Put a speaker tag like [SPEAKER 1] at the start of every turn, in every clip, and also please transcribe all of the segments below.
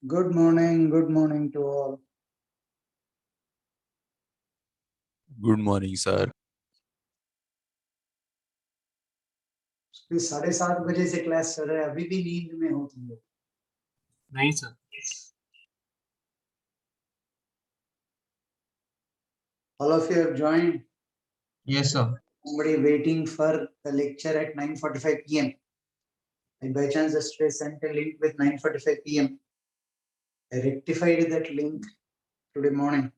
[SPEAKER 1] Good morning to all.
[SPEAKER 2] Good morning, sir.
[SPEAKER 1] Please 7:30 बजे से class चल रहा है, अभी भी नींद में हो तुम लोग?
[SPEAKER 3] नहीं sir.
[SPEAKER 1] All of you have joined.
[SPEAKER 3] Yes sir.
[SPEAKER 1] Somebody waiting for the lecture at 9:45 p.m. I by chance yesterday sent a link with 9:45 p.m. I rectified that link today morning.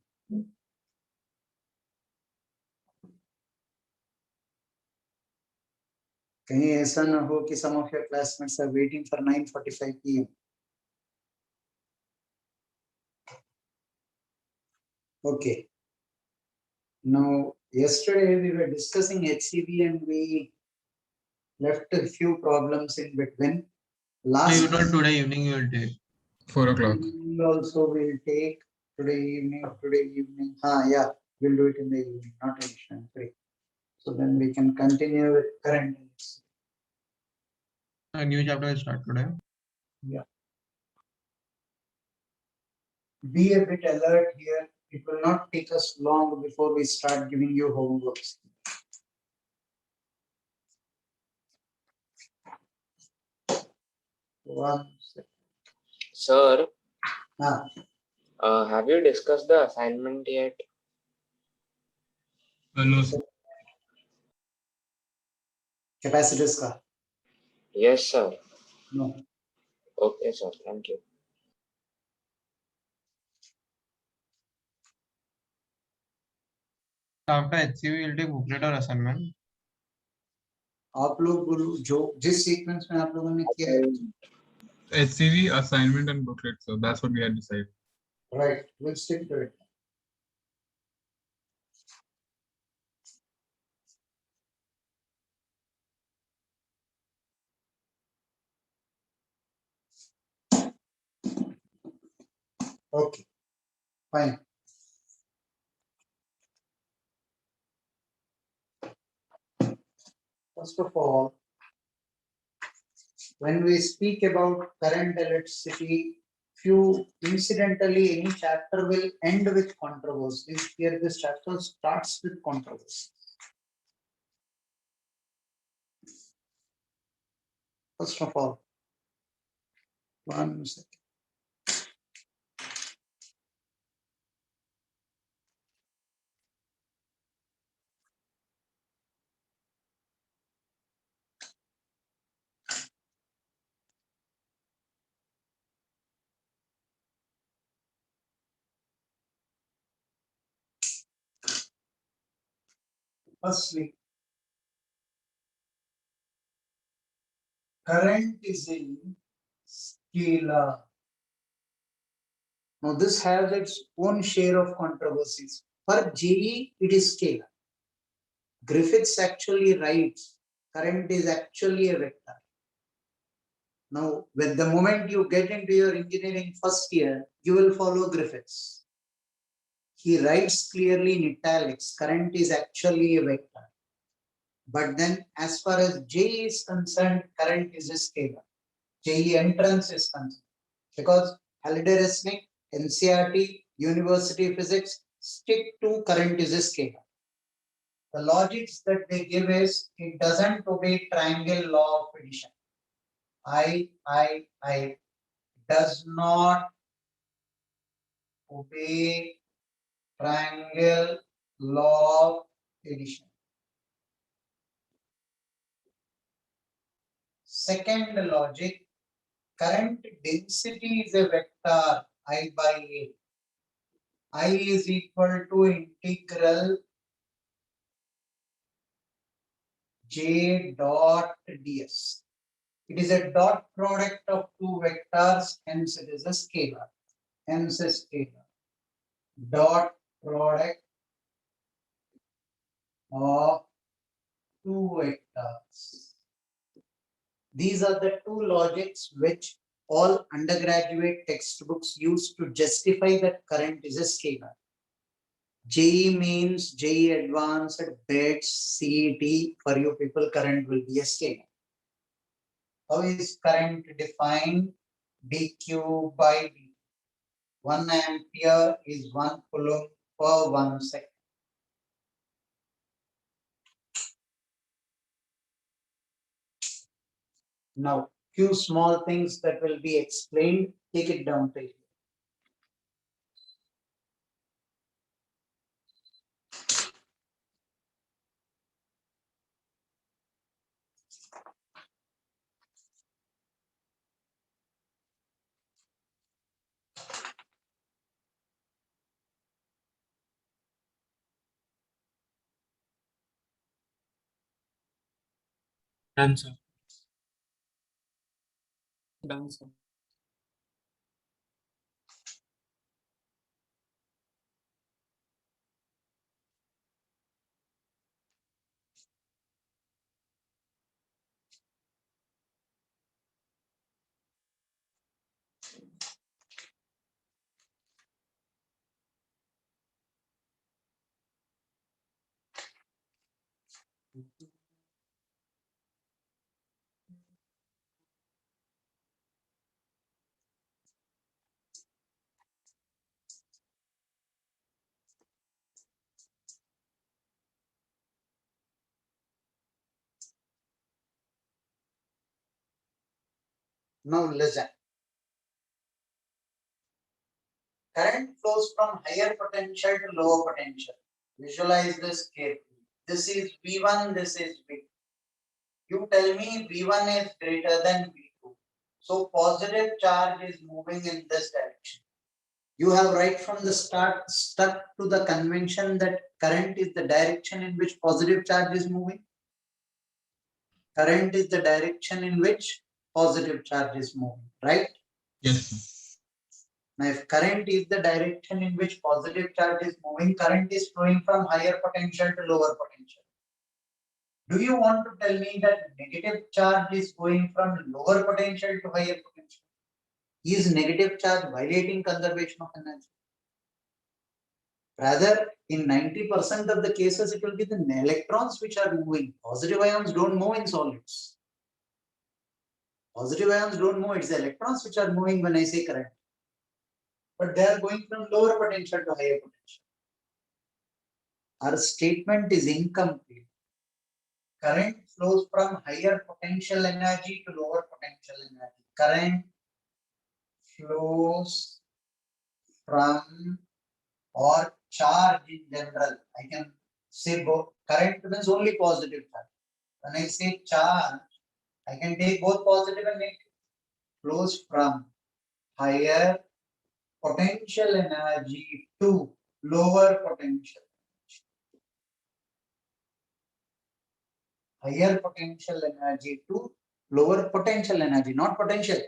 [SPEAKER 1] कहीं ऐसा ना हो कि some of your classmates are waiting for 9:45 p.m. Okay. Now, yesterday we were discussing HCV and we left a few problems in between.
[SPEAKER 3] So you told today evening you will take 4 o'clock.
[SPEAKER 1] Also will take today evening. Yeah, we'll do it in the evening, not in 3. So then we can continue with current.
[SPEAKER 3] A new chapter will start today.
[SPEAKER 1] Yeah. Be a bit alert here. It will not take us long before we start giving you homeworks. One second.
[SPEAKER 4] Sir,
[SPEAKER 1] Ah,
[SPEAKER 4] have you discussed the assignment yet?
[SPEAKER 3] No sir.
[SPEAKER 1] capacitors ka?
[SPEAKER 4] Yes, sir.
[SPEAKER 1] No.
[SPEAKER 4] Okay, sir. Thank you.
[SPEAKER 3] After HCV you will take booklet or assignment.
[SPEAKER 1] आप लोग जो जिस sequence में आप लोगों ने किया है
[SPEAKER 3] HCV, assignment, and booklet. So that's what we had decided.
[SPEAKER 1] Right, we'll stick to it. Okay, fine. First of all, when we speak about current electricity, few incidentally, any chapter will end with controversy. Here, this chapter starts with controversy. First of all, one second. Firstly, current is in scalar. Now, this has its own share of controversies. For JE, it is scalar. Griffiths actually writes current is actually a vector. Now, with the moment you get into your engineering first year, you will follow Griffiths. He writes clearly in italics, current is actually a vector. But then, as far as J is concerned, current is a scalar. JE entrance is concerned. Because Halliday Resnick, NCERT, University Physics stick to current is a scalar. The logics that they give is it doesn't obey triangle law of addition. I does not obey triangle law of addition. Second logic, current density is a vector I by A. I is equal to integral J dot ds. It is a dot product of two vectors, hence it is a scalar. Hence a scalar. Dot product of two vectors. These are the two logics which all undergraduate textbooks use to justify that current is a scalar. JE means JE advanced, BET, CET, for you people, current will be a scalar. How is current defined? dq by dt. 1 ampere is 1 coulomb per 1 second. Now, few small things that will be explained, take it down to here.
[SPEAKER 3] Done, sir.
[SPEAKER 5] Done, sir.
[SPEAKER 1] Now listen. Current flows from higher potential to lower potential. Visualize this carefully. This is V1, this is V2. You tell me V1 is greater than V2. So positive charge is moving in this direction. You have right from the start stuck to the convention that current is the direction in which positive charge is moving. Current is the direction in which positive charge is moving, right?
[SPEAKER 3] Yes, sir.
[SPEAKER 1] Now, if current is the direction in which positive charge is moving, current is flowing from higher potential to lower potential. Do you want to tell me that negative charge is going from lower potential to higher potential? Is negative charge violating conservation of energy? Rather, in 90% of the cases, it will be the electrons which are moving. Positive ions don't move in solids. Positive ions don't move, it's the electrons which are moving when I say current. But they are going from lower potential to higher potential. Our statement is incomplete. Current flows from higher potential energy to lower potential energy. Current flows from or charge in general. I can say both. Current means only positive charge. When I say charge, I can take both positive and negative. Flows from higher potential energy to lower potential. Higher potential energy to lower potential energy, not potential.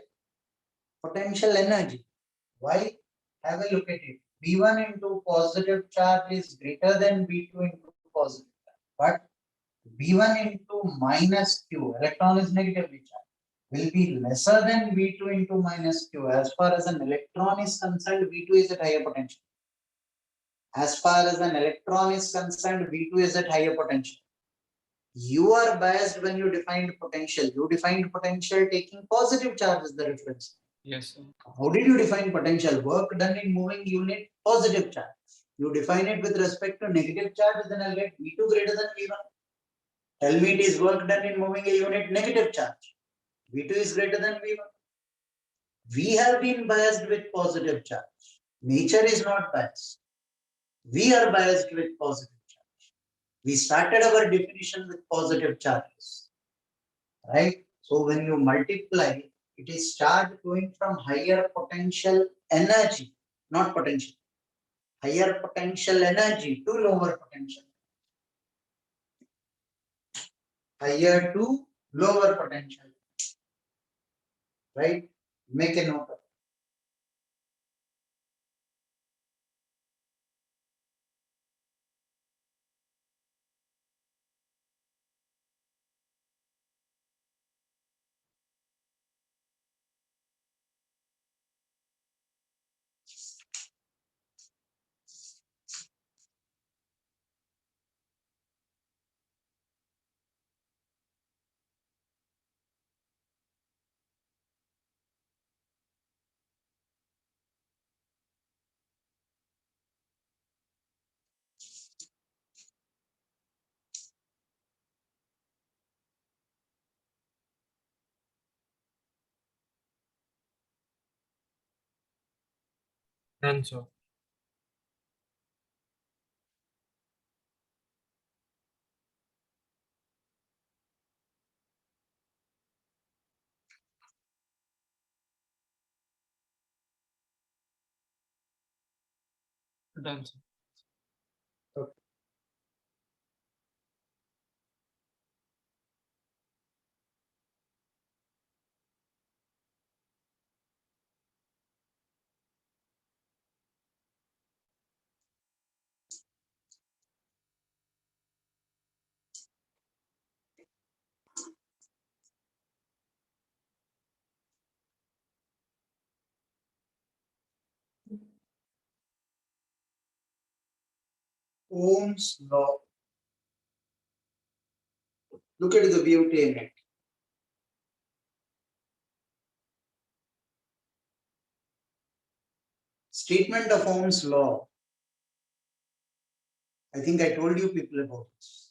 [SPEAKER 1] Potential energy. Why? Have a look at it. V1 into positive charge is greater than V2 into positive charge. But V1 into minus Q, electron is negatively charged, will be lesser than V2 into minus Q. As far as an electron is concerned, V2 is at higher potential. As far as an electron is concerned, V2 is at higher potential. You are biased when you defined potential. You defined potential taking positive charge as the reference.
[SPEAKER 3] Yes, sir.
[SPEAKER 1] How did you define potential? Work done in moving unit, positive charge. You define it with respect to negative charge, then I'll get V2 greater than V1. Tell me it is work done in moving a unit, negative charge. V2 is greater than V1. We have been biased with positive charge. Nature is not biased. We are biased with positive charge. We started our definition with positive charges, right? So when you multiply, it is charge going from higher potential energy, not potential. Higher potential energy to lower potential. Higher to lower potential. Right? Make a note of it.
[SPEAKER 3] Done, sir. Done, sir.
[SPEAKER 1] Okay. Ohm's law. Look at the beauty in it. Statement of Ohm's law. I think I told you people about this.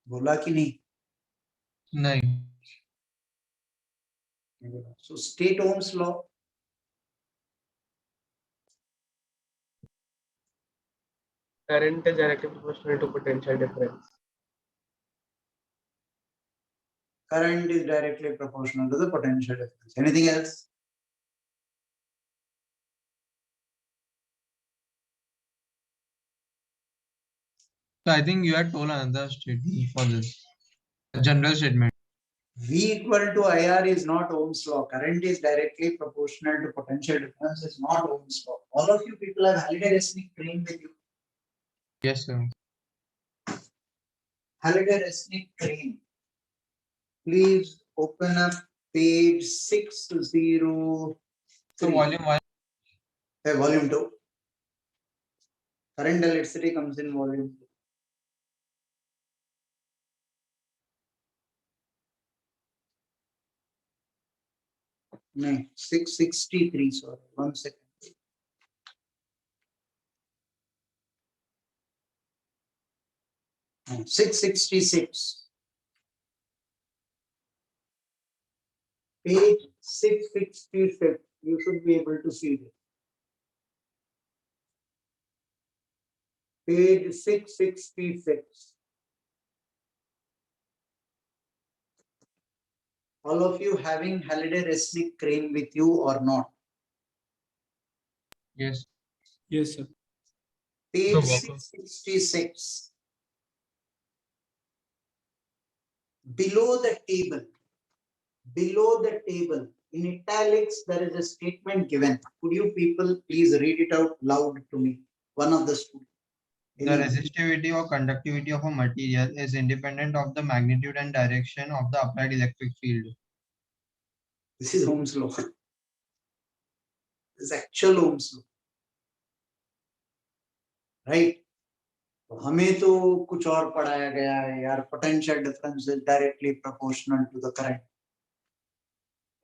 [SPEAKER 1] बोला कि नहीं?
[SPEAKER 3] Nine.
[SPEAKER 1] So state Ohm's law.
[SPEAKER 5] Current is directly proportional to potential difference.
[SPEAKER 1] Current is directly proportional to the potential difference. Anything else?
[SPEAKER 3] So I think you had told another statement for this. General statement.
[SPEAKER 1] V equal to IR is not Ohm's law. Current is directly proportional to potential difference is not Ohm's law. All of you people have Halliday-Resnick train with you.
[SPEAKER 3] Yes, sir.
[SPEAKER 1] Halliday-Resnick train. Please open up page 603.
[SPEAKER 3] So volume 1.
[SPEAKER 1] Volume 2. Current electricity comes in volume 2. No, 663, sorry. 1 second. No, 666. Page 666. You should be able to see this. Page 666. All of you having Halliday-Resnick crane with you or not?
[SPEAKER 3] Yes.
[SPEAKER 2] Yes, sir.
[SPEAKER 1] Page
[SPEAKER 3] Walker.
[SPEAKER 1] 666. Below the table, in italics, there is a statement given. Could you people please read it out loud to me? One of the students.
[SPEAKER 3] The resistivity or conductivity of a material is independent of the magnitude and direction of the applied electric field.
[SPEAKER 1] This is Ohm's law. This is actual Ohm's law. Right? तो हमें तो कुछ और पढ़ाया गया है यार, potential difference is directly proportional to the current.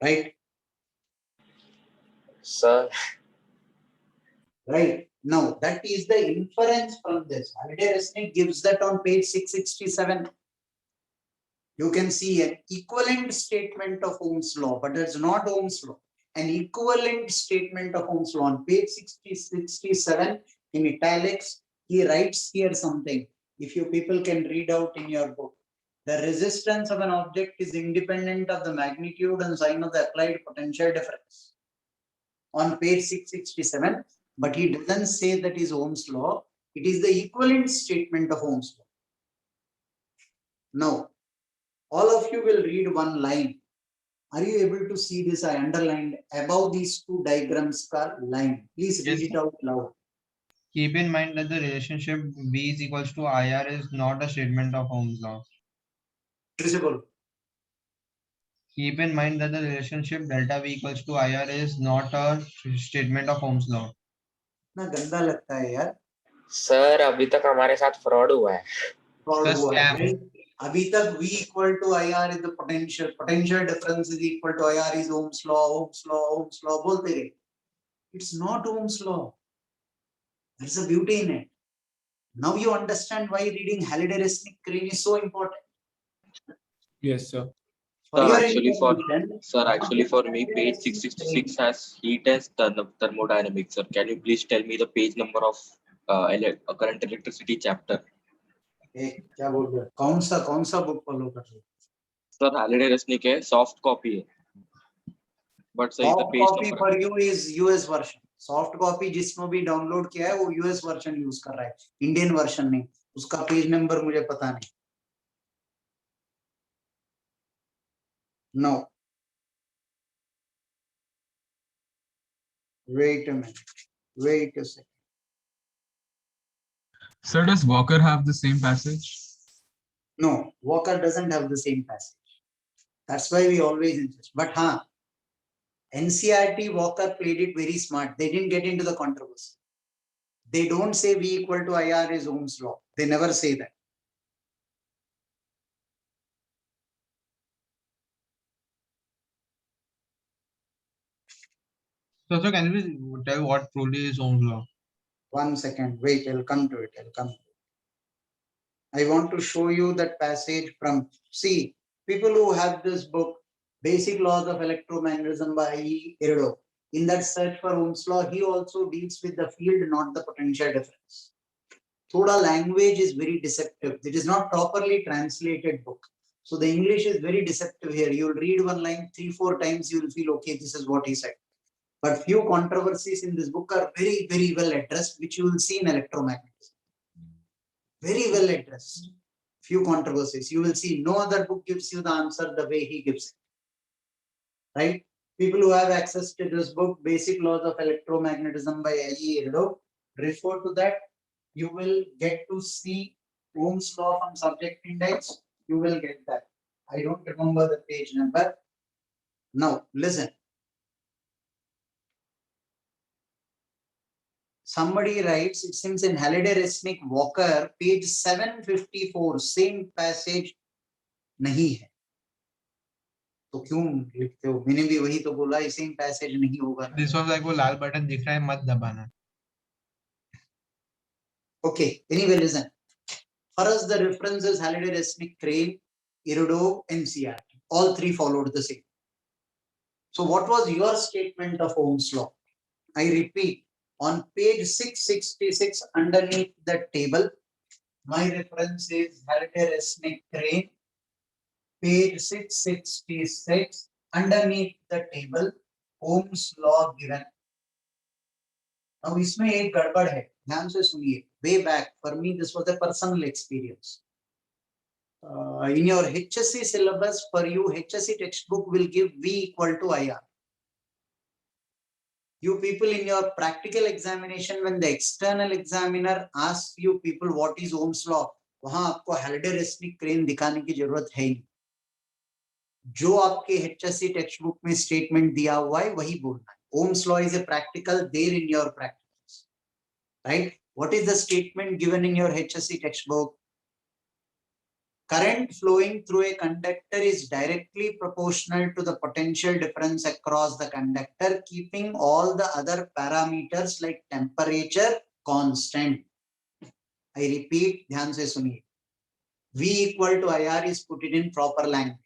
[SPEAKER 1] Right?
[SPEAKER 4] Sir,
[SPEAKER 1] Right. Now, that is the inference from this. Halliday-Resnick gives that on page 667. You can see an equivalent statement of Ohm's law, but it's not Ohm's law. An equivalent statement of Ohm's law on page 67 in italics. He writes here something. If you people can read out in your book. The resistance of an object is independent of the magnitude and sign of the applied potential difference. On page 667. But he doesn't say that is Ohm's law. It is the equivalent statement of Ohm's law. Now, all of you will read one line. Are you able to see this? I underlined above these two diagrams ka line. Please read it out loud.
[SPEAKER 3] Keep in mind that the relationship V is equals to IR is not a statement of Ohm's law.
[SPEAKER 1] Visible.
[SPEAKER 3] Keep in mind that the relationship delta V equals to IR is not a statement of Ohm's law.
[SPEAKER 1] ना गंदा लगता है यार.
[SPEAKER 4] Sir अभी तक हमारे साथ fraud हुआ है.
[SPEAKER 1] Fraud
[SPEAKER 3] Just
[SPEAKER 1] हुआ है,
[SPEAKER 3] scam.
[SPEAKER 1] right? अभी तक V equal to IR is the potential difference is equal to IR is Ohm's law बोलते गए. It's not Ohm's law. There's a beauty in it. Now you understand why reading Halliday-Resnick crane is so important.
[SPEAKER 2] Yes, sir.
[SPEAKER 1] For
[SPEAKER 6] Sir,
[SPEAKER 1] your
[SPEAKER 6] actually for me, page
[SPEAKER 1] Halliday-Resnick
[SPEAKER 6] 666 has heat and thermodynamics. Sir, can you please tell me the page number of current electricity chapter?
[SPEAKER 1] crane. क्या बोल रहे हो? कौन सा book follow कर रहे हो?
[SPEAKER 6] Sir, Halliday-Resnick है, soft copy है. But sir, the
[SPEAKER 1] Soft
[SPEAKER 6] page
[SPEAKER 1] copy
[SPEAKER 6] number.
[SPEAKER 1] for you is US version. Soft copy जिसने भी डाउनलोड किया है वो US वर्जन यूज कर रहा है, इंडियन वर्जन नहीं. उसका पेज नंबर मुझे पता नहीं. No. Wait a minute. Wait a second.
[SPEAKER 7] Sir, does Walker have the same passage?
[SPEAKER 1] No, Walker doesn't have the same passage. That's why we always insist. But NCRT Walker played it very smart. They didn't get into the controversy. They don't say V equal to IR is Ohm's law. They never say that.
[SPEAKER 3] So can you please tell what truly is Ohm's law?
[SPEAKER 1] 1 second. Wait, I'll come to it. I want to show you that passage from, see, people who have this book, Basic Laws of Electromagnetism by Erdo. In that search for Ohm's law, he also deals with the field, not the potential difference. Thoda language is very deceptive. It is not properly translated book. So the English is very deceptive here. You'll read one line 3-4 times, you'll feel, okay, this is what he said. But few controversies in this book are very, very well addressed, which you will see in electromagnetism. Very well addressed. few controversies. You will see no other book gives you the answer the way he gives it. Right? People who have access to this book, Basic Laws of Electromagnetism by L.E. Erdo, refer to that. You will get to see Ohm's law from subject index. You will get that. I don't remember the page number. Now, listen. Somebody writes, it seems in Halliday, Resnick, Walker, page 754, same passage नहीं है. तो क्यों लिखते हो? मैंने भी वही तो बोला, सेम पैसेज नहीं होगा.
[SPEAKER 3] This was like वो लाल बटन दिख रहा है मत दबाना.
[SPEAKER 1] Okay, anyway, listen. For us, the reference is Halliday, Resnick, Crane, Erdo, NCR. All three followed the same. So what was your statement of Ohm's law? I repeat, on page 666 underneath the table, my reference is Halliday, Resnick, Crane. Page 666 underneath the table, Ohm's law given. Now इसमें एक गड़बड़ है, ध्यान से सुनिए. Way back, for me this was a personal experience. In your HSC syllabus, for you HSC textbook will give V equal to IR. You people in your practical examination, when the external examiner asks you people what is Ohm's law, वहां आपको Halliday, Resnick, Crane दिखाने की जरूरत है ही. जो आपके HSC text book में statement दिया हुआ है वही बोलना है. Ohm's law is a practical there in your practicals, right? What is the statement given in your HSC textbook? Current flowing through a conductor is directly proportional to the potential difference across the conductor, keeping all the other parameters like temperature constant. I repeat, ध्यान से सुनिए. V equal to IR is put it in proper language.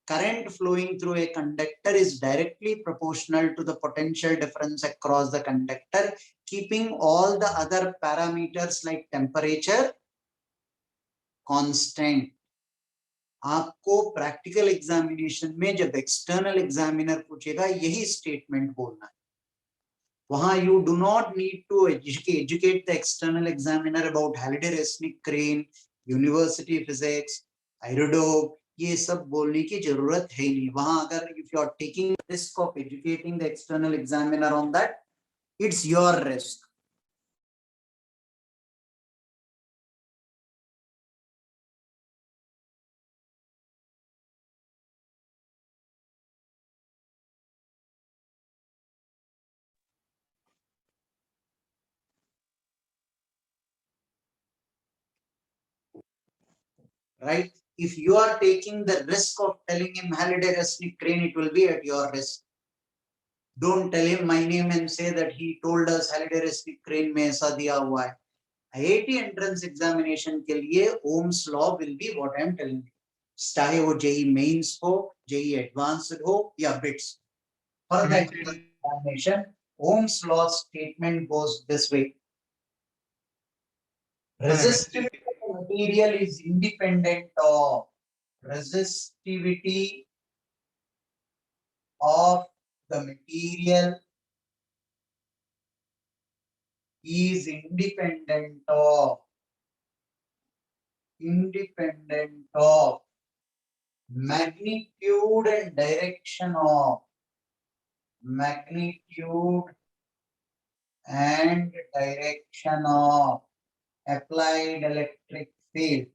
[SPEAKER 1] Current flowing through a conductor is directly proportional to the potential difference across the conductor, keeping all the other parameters like temperature constant. आपको practical examination में जब external examiner पूछेगा यही statement बोलना है. वहां you do not need to educate the external examiner about Halliday, Resnick, Crane, university physics, Irodov. ये सब बोलने की जरूरत है नहीं. वहां अगर if you are taking risk of educating the external examiner on that, it's your risk. Right? If you are taking the risk of telling him Halliday, Resnick, Crane, it will be at your risk. Don't tell him my name and say that he told us Halliday, Resnick, Crane में ऐसा दिया हुआ है. IIT entrance examination के लिए Ohm's law will be what I am telling you. चाहे वो JEE mains हो, JEE advanced हो या bits. For the examination, Ohm's law statement goes this way. Resistivity of material is independent of resistivity of the material is independent of magnitude and direction of applied electric field.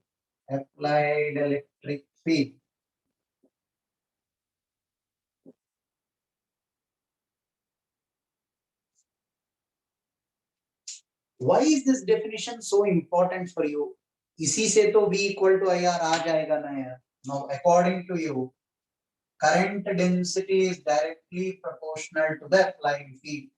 [SPEAKER 1] Why is this definition so important for you? इसी से तो V equal to IR आ जाएगा ना यार. Now, according to you, current density is directly proportional to the applied field.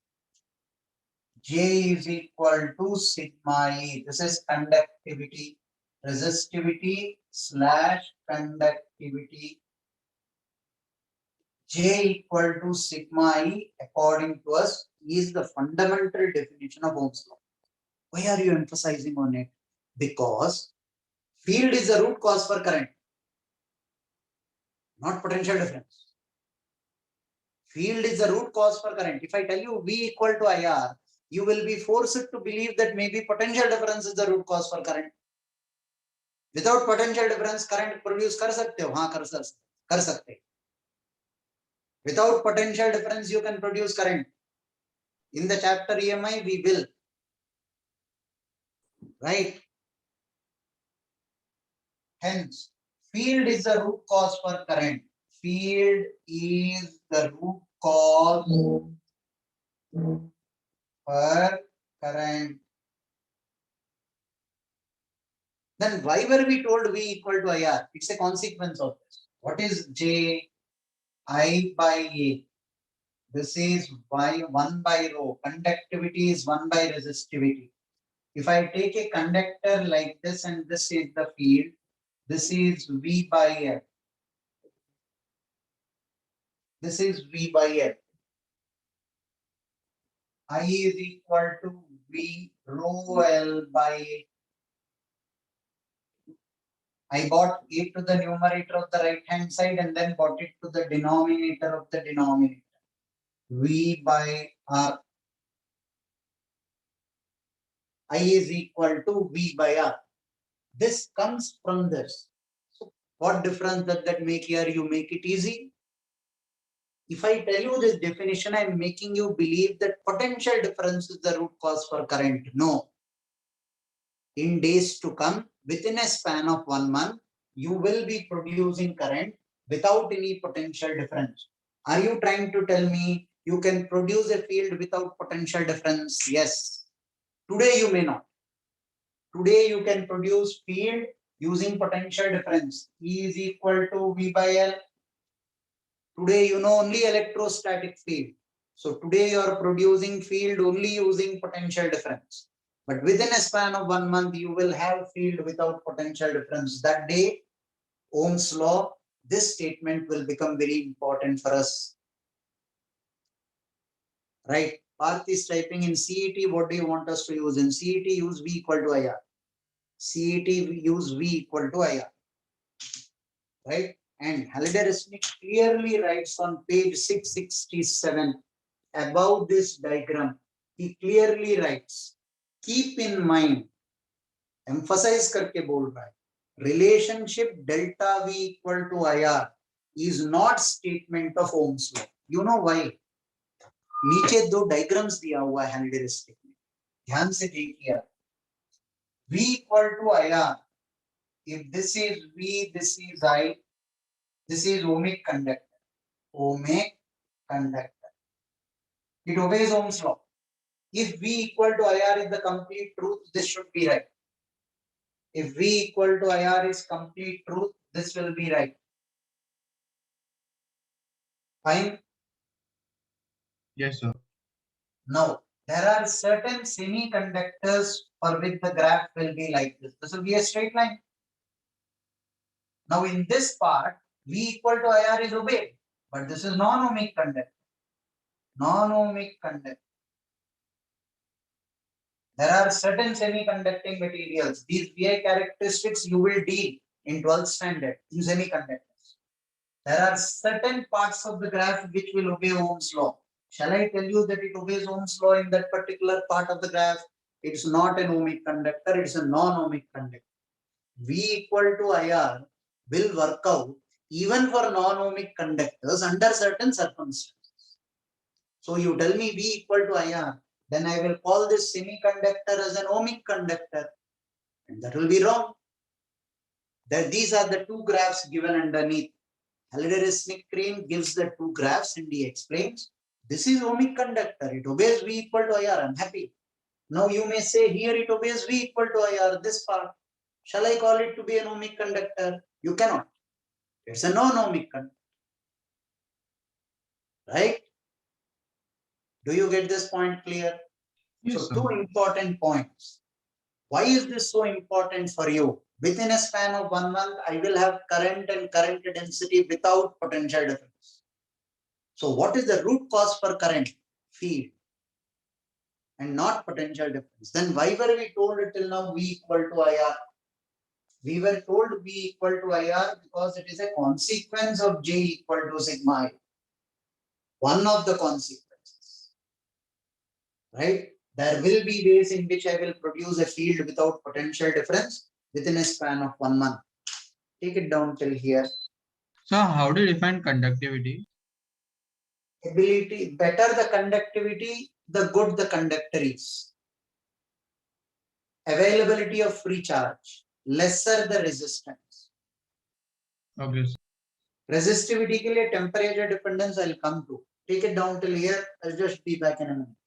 [SPEAKER 1] J is equal to sigma E. This is conductivity, resistivity / conductivity. J equal to sigma E, according to us, is the fundamental definition of Ohm's law. Why are you emphasizing on it? Because field is the root cause for current, not potential difference. Field is the root cause for current. If I tell you V equal to IR, you will be forced to believe that maybe potential difference is the root cause for current. Without potential difference, current produce कर सकते हो? हाँ कर सकते. Without potential difference, you can produce current. In the chapter EMI, we will. Right? Hence, field is the root cause for current. Field is the root cause for current. Then why were we told V equal to IR? It's a consequence of this. What is J? I by A. This is Y 1 by rho. Conductivity is 1 by resistivity. If I take a conductor like this and this is the field, this is V by L. This is V by L. I is equal to V rho L by A. I brought A to the numerator of the right hand side and then brought it to the denominator of the denominator. V by R. I is equal to V by R. This comes from this. So what difference does that make here? You make it easy. If I tell you this definition, I'm making you believe that potential difference is the root cause for current. No. In days to come, within a span of 1 month, you will be producing current without any potential difference. Are you trying to tell me you can produce a field without potential difference? Yes. Today you may not. Today you can produce field using potential difference. E is equal to V by L. Today you know only electrostatic field. So today you are producing field only using potential difference. But within a span of 1 month, you will have field without potential difference. That day, Ohm's law, this statement will become very important for us. Right? Parth is typing in CET. What do you want us to use? In CET, use V equal to IR. CET, use V equal to IR. Right? And Halliday-Resnick clearly writes on page 667 above this diagram. He clearly writes, keep in mind, emphasize करके बोल रहा है, relationship delta V equal to IR is not statement of Ohm's law. You know why? नीचे दो diagrams दिया हुआ है Halliday-Resnick में, ध्यान से देखिए. V equal to IR. If this is V, this is I, this is ohmic conductor. Ohmic conductor. It obeys Ohm's law. If V equal to IR is the complete truth, this should be right. If V equal to IR is complete truth, this will be right. Fine.
[SPEAKER 3] Yes, sir.
[SPEAKER 1] Now, there are certain semiconductors for which the graph will be like this. This will be a straight line. Now, in this part, V equal to IR is obeyed, but this is non-ohmic conductor. Non-ohmic conductor. There are certain semiconducting materials. These VI characteristics you will deal in 12th standard in semiconductors. There are certain parts of the graph which will obey Ohm's law. Shall I tell you that it obeys Ohm's law in that particular part of the graph? It's not an ohmic conductor, it's a non-ohmic conductor. V equal to IR will work out even for non-ohmic conductors under certain circumstances. So you tell me V equal to IR, then I will call this semiconductor as an ohmic conductor, and that will be wrong. That these are the two graphs given underneath. Halliday-Resnick gives the two graphs and he explains, this is ohmic conductor, it obeys V equal to IR, I'm happy. Now you may say here it obeys V equal to IR, this part. Shall I call it to be an ohmic conductor? You cannot. It's a non-ohmic conductor. Right? Do you get this point clear?
[SPEAKER 3] Yes,
[SPEAKER 1] So
[SPEAKER 3] sir.
[SPEAKER 1] two important points. Why is this so important for you? Within a span of 1 month, I will have current and current density without potential difference. So what is the root cause for current? Field. And not potential difference. Then why were we told till now V equal to IR? We were told V equal to IR because it is a consequence of J equal to sigma I. One of the consequences. Right? There will be ways in which I will produce a field without potential difference. within a span of 1 month. Take it down till here.
[SPEAKER 3] So how do you define conductivity?
[SPEAKER 1] Ability, better the conductivity, the good the conductor is. Availability of free charge, lesser the resistance.
[SPEAKER 3] Okay.
[SPEAKER 1] Resistivity के लिए temperature dependence I'll come to. Take it down till here. I'll just be back in a minute.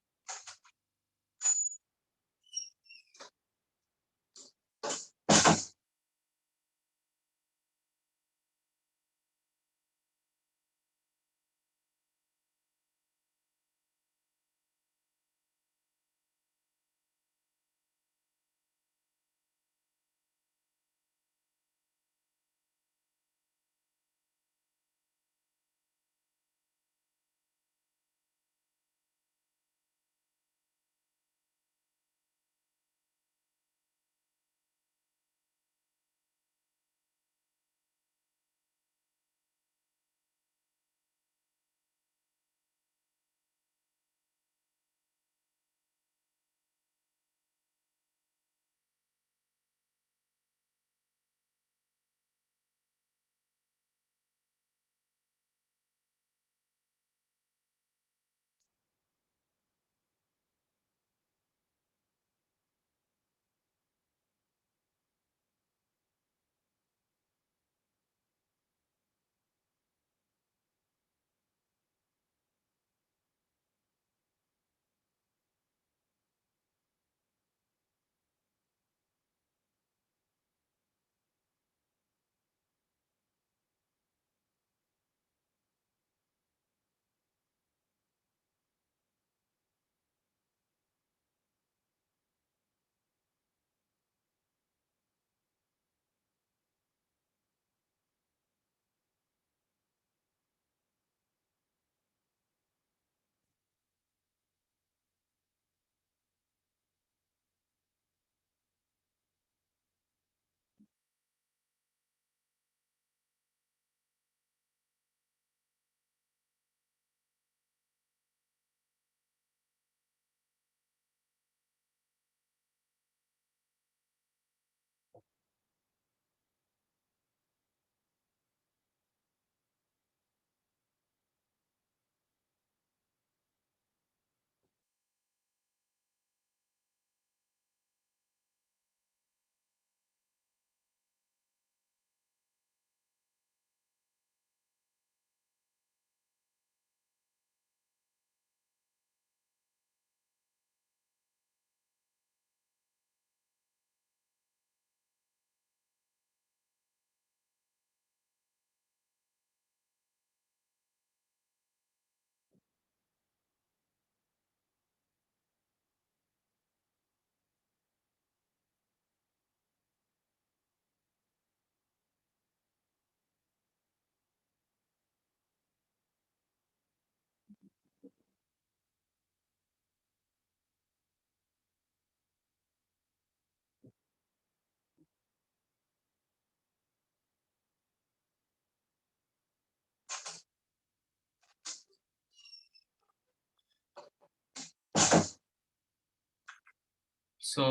[SPEAKER 2] So,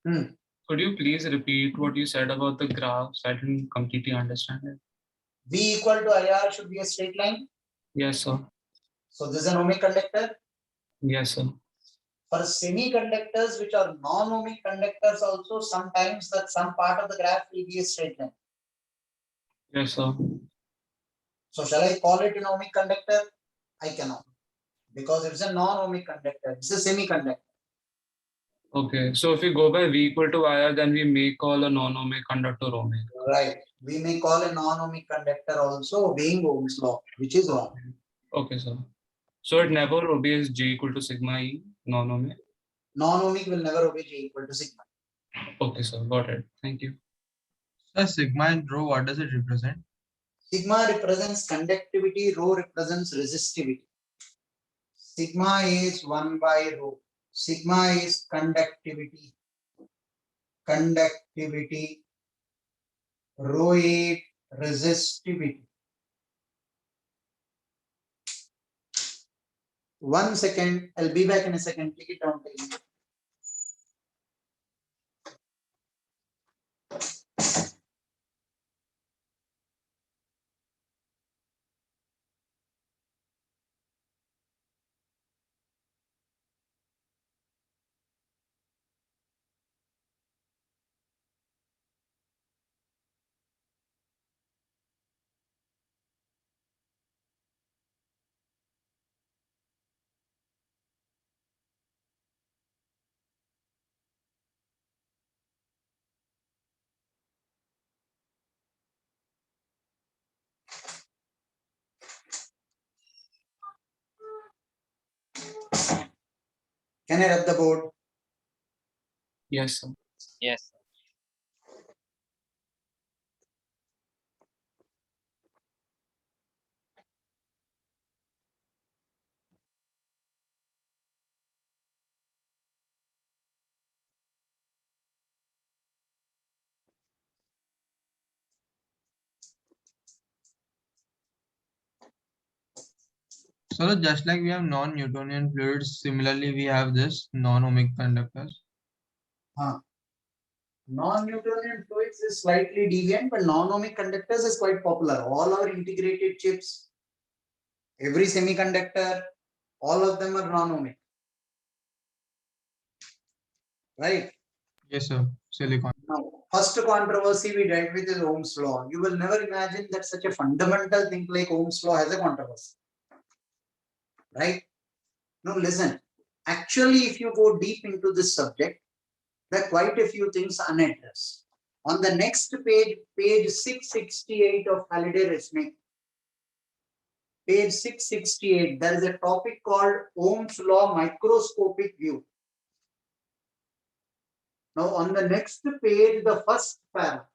[SPEAKER 1] Hmm.
[SPEAKER 2] could you please repeat what you said about the graphs? I didn't completely understand it.
[SPEAKER 1] V equal to IR should be a straight line.
[SPEAKER 2] Yes, sir.
[SPEAKER 1] So this is an ohmic conductor.
[SPEAKER 2] Yes, sir.
[SPEAKER 1] For semiconductors, which are non-ohmic conductors, also sometimes that some part of the graph will be a straight line.
[SPEAKER 2] Yes, sir.
[SPEAKER 1] So shall I call it an ohmic conductor? I cannot, because it's a non-ohmic conductor. It's a semiconductor.
[SPEAKER 2] Okay. So if we go by V equal to IR, then we may call a non-ohmic conductor ohmic.
[SPEAKER 1] Right. We may call a non-ohmic conductor also obeying Ohm's law, which is wrong.
[SPEAKER 2] Okay, sir. So it never obeys J equal to sigma E, non-ohmic.
[SPEAKER 1] Non-ohmic will never obey J equal to sigma.
[SPEAKER 2] Okay, sir. Got it. Thank you.
[SPEAKER 3] So sigma and rho, what does it represent?
[SPEAKER 1] Sigma represents conductivity, rho represents resistivity. Sigma is 1 by rho. Sigma is conductivity. Conductivity. Rho is resistivity. 1 second. I'll be back in a second. Take it down, please. Can I rub the board?
[SPEAKER 2] Yes, sir.
[SPEAKER 4] Yes.
[SPEAKER 3] So just like we have non-Newtonian fluids, similarly we have this non-ohmic conductors.
[SPEAKER 1] Non-Newtonian fluids is slightly deviant, but non-ohmic conductors is quite popular. All our integrated chips, every semiconductor, all of them are non-ohmic. Right?
[SPEAKER 3] Yes, sir. Silicon.
[SPEAKER 1] Now, first controversy we dealt with is Ohm's law. You will never imagine that such a fundamental thing like Ohm's law has a controversy. Right? Now listen, actually if you go deep into this subject, there are quite a few things unaddressed. On the next page, page 668 of Halliday-Resnick, page 668, there is a topic called Ohm's law microscopic view. Now on the next page, the first para,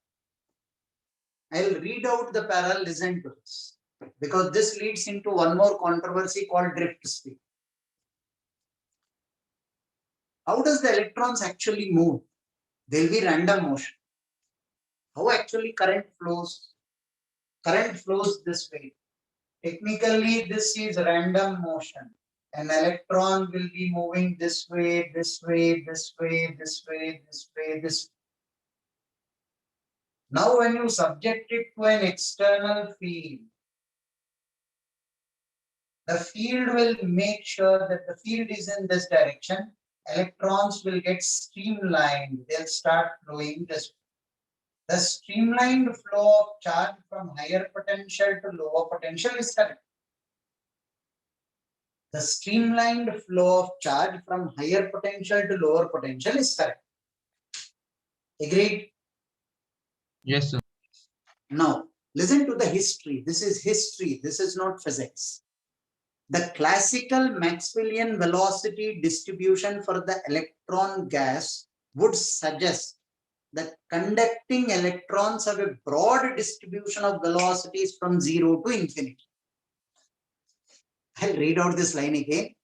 [SPEAKER 1] I'll read out the para, listen to this, because this leads into one more controversy called drift speed. How does the electrons actually move? There will be random motion. How actually current flows? Current flows this way. Technically, this is random motion. An electron will be moving this way, this way, this way, this way, this way, this way. Now, when you subject it to an external field, the field will make sure that the field is in this direction. Electrons will get streamlined. They'll start flowing this way. The streamlined flow of charge from higher potential to lower potential is correct. The streamlined flow of charge from higher potential to lower potential is correct. Agreed?
[SPEAKER 3] Yes, sir.
[SPEAKER 1] Now, listen to the history. This is history. This is not physics. The classical Maxwellian velocity distribution for the electron gas would suggest that conducting electrons have a broad distribution of velocities from 0 to infinity. I'll read out this line again.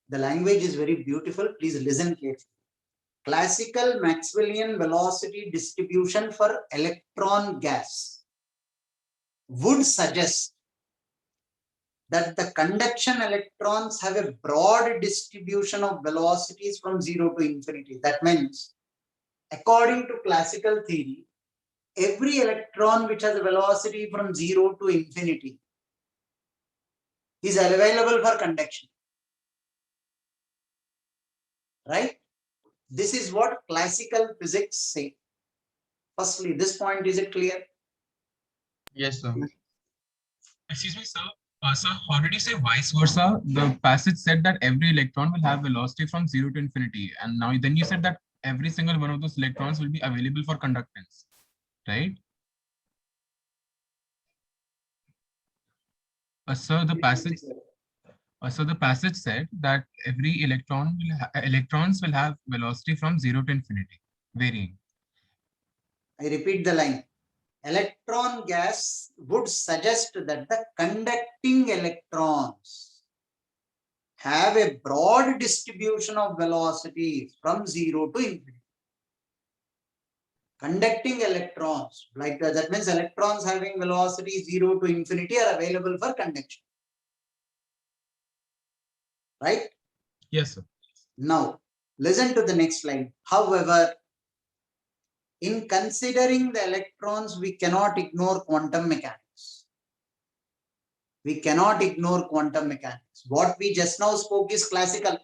[SPEAKER 1] The language is very beautiful. Please listen carefully. Classical Maxwellian velocity distribution for electron gas would suggest that the conduction electrons have a broad distribution of velocities from 0 to infinity. That means, according to classical theory, every electron which has a velocity from 0 to infinity is available for conduction. Right? This is what classical physics say. Firstly, this point, is it clear?
[SPEAKER 3] Yes, sir.
[SPEAKER 7] Excuse me, sir. Sir, how did you say vice versa? The passage said that every electron will have velocity from 0 to infinity. And now then you said that every single one of those electrons will be available for conductance, right? Sir, the passage said that every electrons will have velocity from 0 to infinity, varying.
[SPEAKER 1] I repeat the line. Electron gas would suggest that the conducting electrons have a broad distribution of velocity from 0 to infinity. Conducting electrons, like that means electrons having velocity 0 to infinity are available for conduction. Right?
[SPEAKER 7] Yes, sir.
[SPEAKER 1] Now, listen to the next line. However, in considering the electrons, we cannot ignore quantum mechanics. We cannot ignore quantum mechanics. What we just now spoke is classical,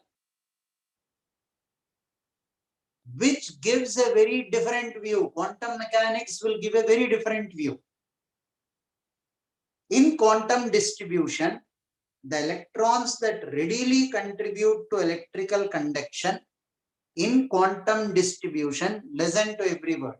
[SPEAKER 1] which gives a very different view. Quantum mechanics will give a very different view. In quantum distribution, the electrons that readily contribute to electrical conduction in quantum distribution, listen to every word.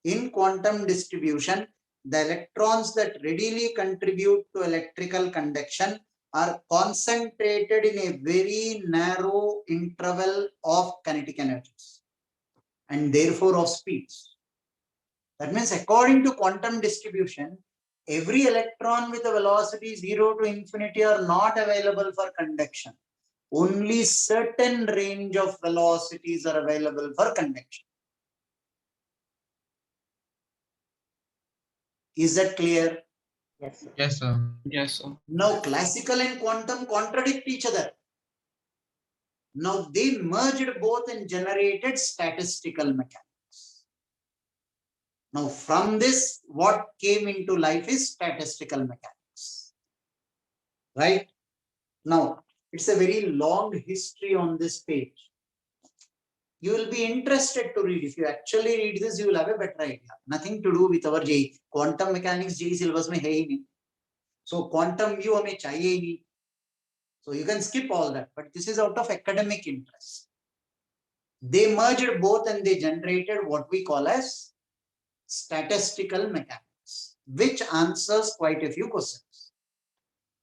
[SPEAKER 1] In quantum distribution, the electrons that readily contribute to electrical conduction are concentrated in a very narrow interval of kinetic energies and therefore of speeds. That means according to quantum distribution, every electron with a velocity 0 to infinity are not available for conduction. Only certain range of velocities are available for conduction. Is that clear?
[SPEAKER 5] Yes, sir.
[SPEAKER 3] Yes, sir.
[SPEAKER 2] Yes, sir.
[SPEAKER 1] Now classical and quantum contradict each other. Now they merged both and generated statistical mechanics. Now from this, what came into life is statistical mechanics. Right? Now, it's a very long history on this page. You will be interested to read. If you actually read this, you will have a better idea. Nothing to do with our JEE. Quantum mechanics JEE syllabus में है ही नहीं. So quantum view हमें चाहिए ही नहीं. So you can skip all that. But this is out of academic interest. They merged both and they generated what we call as statistical mechanics, which answers quite a few questions.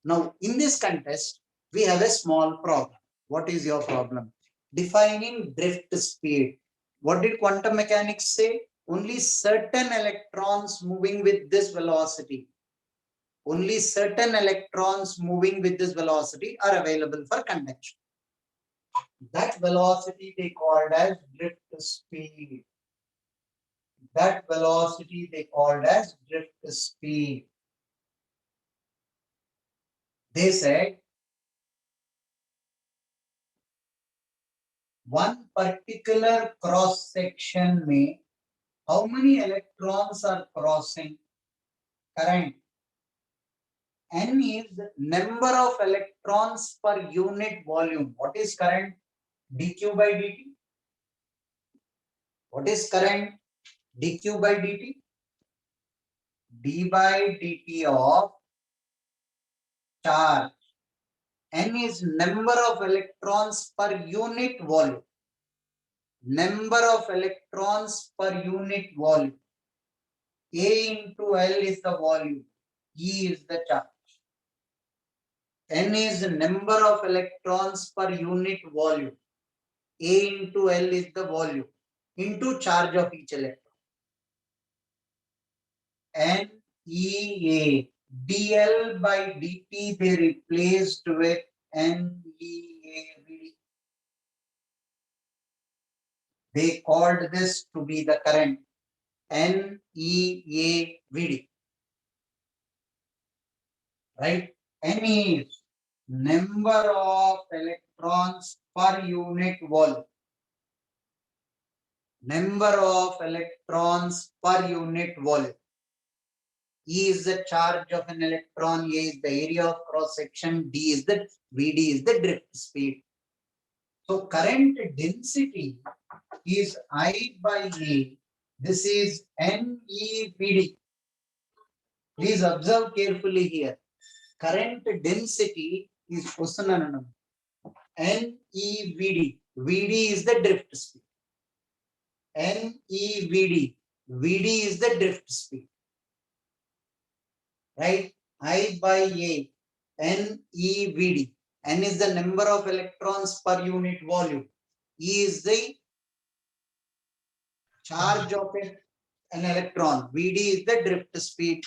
[SPEAKER 1] Now, in this contest, we have a small problem. What is your problem? Defining drift speed. What did quantum mechanics say? Only certain electrons moving with this velocity, only certain electrons moving with this velocity are available for conduction. That velocity they called as drift speed. That velocity they called as drift speed. They said one particular cross section may, how many electrons are crossing? Current. N is number of electrons per unit volume. What is current? dq by dt. What is current? dq by dt. d by dt of charge. N is number of electrons per unit volume. Number of electrons per unit volume. A into L is the volume. E is the charge. N is the number of electrons per unit volume. A into L is the volume into charge of each electron. N E A. dl by dt they replaced with N E A V. They called this to be the current. N E A V D. Right? N is number of electrons per unit volume. Number of electrons per unit volume. E is the charge of an electron, A is the area of cross section, D is the VD is the drift speed. So current density is I by A. This is NEVD. Please observe carefully here. Current density is NEVD. VD is the drift speed. NEVD. VD is the drift speed. Right? I by A. NEVD. N is the number of electrons per unit volume. E is the charge of an electron. VD is the drift speed.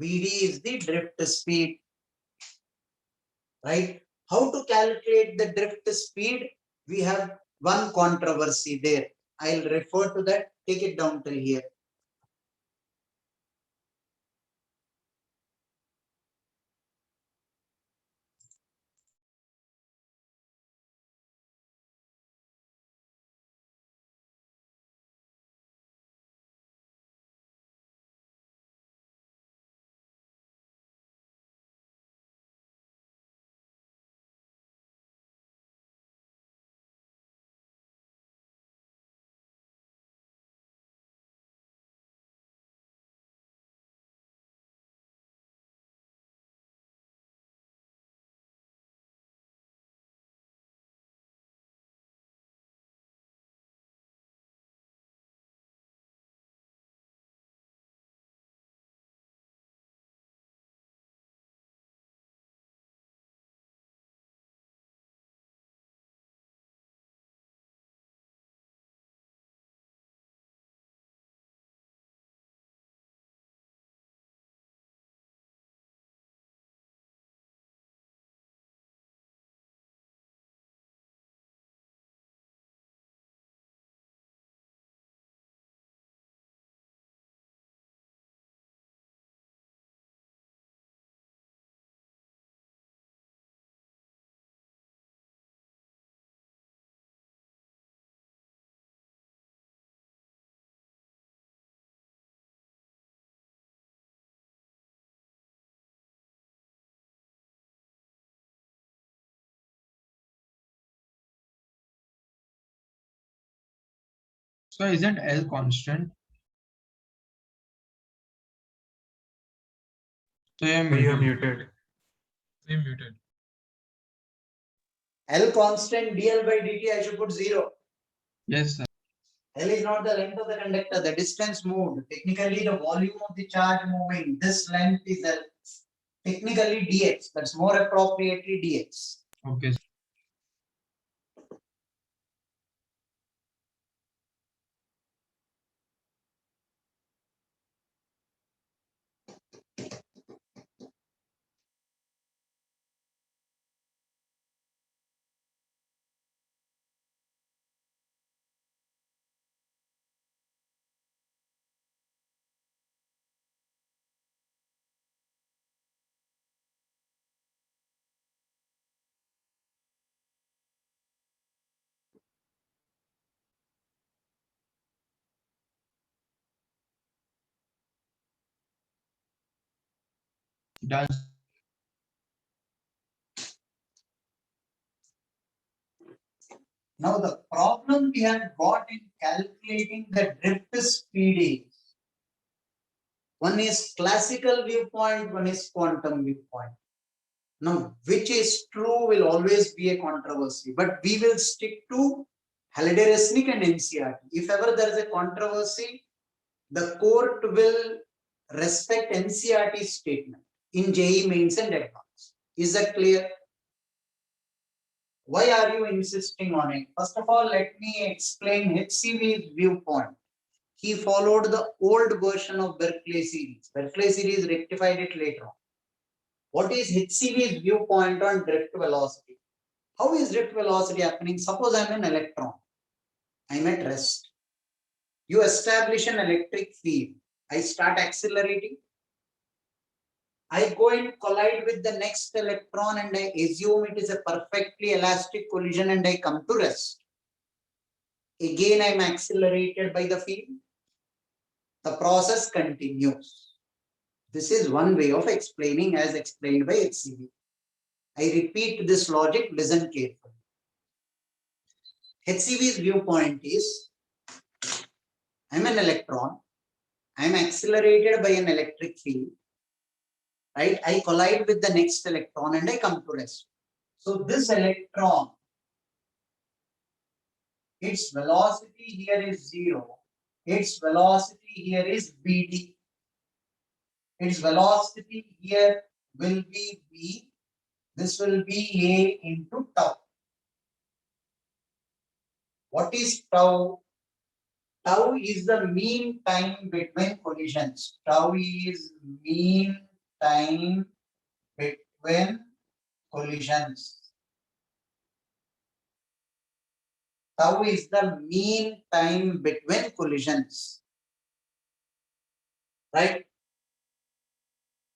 [SPEAKER 1] VD is the drift speed. Right? How to calculate the drift speed? We have one controversy there. I'll refer to that. Take it down till here.
[SPEAKER 3] So isn't L constant? So you're
[SPEAKER 5] You're
[SPEAKER 3] muted.
[SPEAKER 5] muted.
[SPEAKER 7] You're muted.
[SPEAKER 1] L constant dl by dt, I should put 0.
[SPEAKER 3] Yes, sir.
[SPEAKER 1] L is not the length of the conductor, the distance moved. Technically, the volume of the charge moving. This length is L. Technically dx, that's more appropriately dx.
[SPEAKER 3] Okay. Done.
[SPEAKER 1] Now the problem we have got in calculating the drift speed is, one is classical viewpoint, one is quantum viewpoint. Now, which is true will always be a controversy, but we will stick to Halliday-Resnick and NCERT. If ever there is a controversy, the court will respect NCERT's statement in JEE Mains and Advanced. Is that clear? Why are you insisting on it? First of all, let me explain HCV's viewpoint. He followed the old version of Berkeley series. Berkeley series rectified it later on. What is HCV's viewpoint on drift velocity? How is drift velocity happening? Suppose I'm an electron. I'm at rest. You establish an electric field. I start accelerating. I go and collide with the next electron and I assume it is a perfectly elastic collision and I come to rest. Again, I'm accelerated by the field. The process continues. This is one way of explaining as explained by HCV. I repeat this logic, listen carefully. HCV's viewpoint is, I'm an electron, I'm accelerated by an electric field, right? I collide with the next electron and I come to rest. So this electron, its velocity here is 0. Its velocity here is Vd. Its velocity here will be V. This will be A into tau. What is tau? Tau is the mean time between collisions. Tau is mean time between collisions. Tau is the mean time between collisions. Right?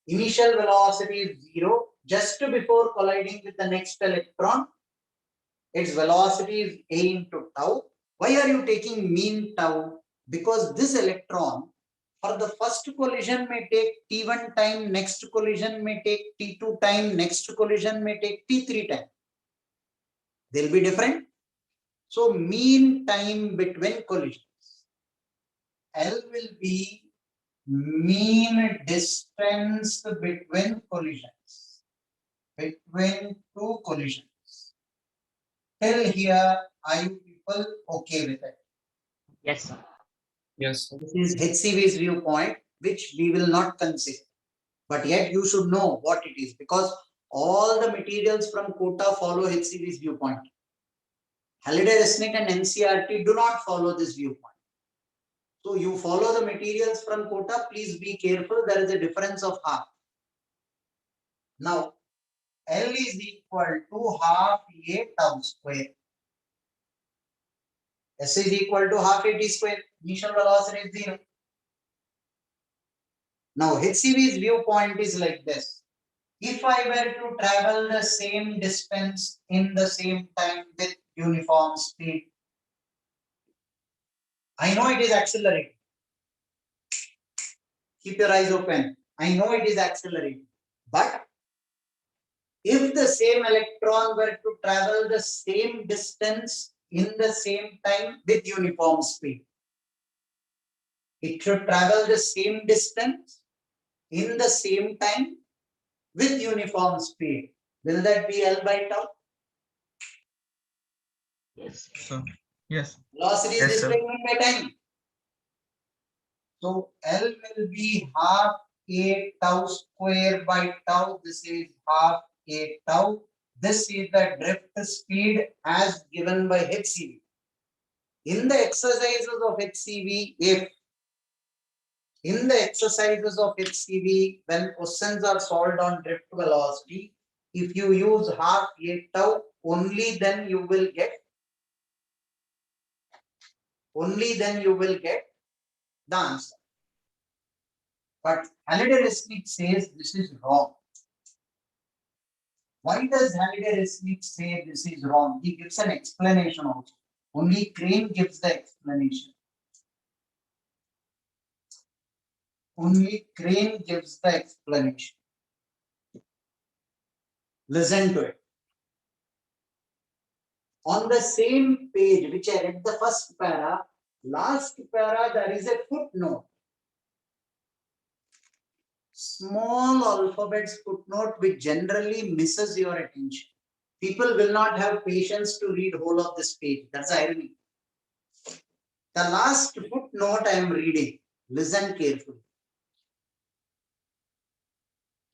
[SPEAKER 1] Initial velocity is 0. Just before colliding with the next electron, its velocity is A into tau. Why are you taking mean tau? Because this electron, for the first collision may take T1 time, next collision may take T2 time, next collision may take T3 time. They'll be different. So mean time between collisions. L will be mean distance between collisions. Between two collisions. Till here, are you people okay with it?
[SPEAKER 4] Yes, sir.
[SPEAKER 2] Yes.
[SPEAKER 1] This is HCV's viewpoint, which we will not consider. But yet you should know what it is, because all the materials from quota follow HCV's viewpoint. Halliday-Resnick and NCERT do not follow this viewpoint. So you follow the materials from quota, please be careful, there is a difference of half. Now, L is equal to half A tau square. S is equal to half A T square. Initial velocity is 0. Now, HCV's viewpoint is like this. If I were to travel the same distance in the same time with uniform speed, I know it is accelerating. Keep your eyes open. I know it is accelerating. But if the same electron were to travel the same distance in the same time with uniform speed, It should travel the same distance in the same time with uniform speed. Will that be L by tau?
[SPEAKER 3] Yes, sir. Yes.
[SPEAKER 1] Velocity is
[SPEAKER 4] Yes, sir.
[SPEAKER 1] displacement by time. So L will be half a tau square by tau. This is half a tau. This is the drift speed as given by HCV. In the exercises of HCV, when questions are solved on drift velocity, if you use half a tau, only then you will get the answer. But Halliday-Resnick says this is wrong. Why does Halliday-Resnick say this is wrong? He gives an explanation also. Only Crane gives the explanation. Listen to it. On the same page which I read the first para, last para there is a footnote. Small alphabets footnote which generally misses your attention. People will not have patience to read whole of this page. That's the irony. The last footnote I am reading. Listen carefully.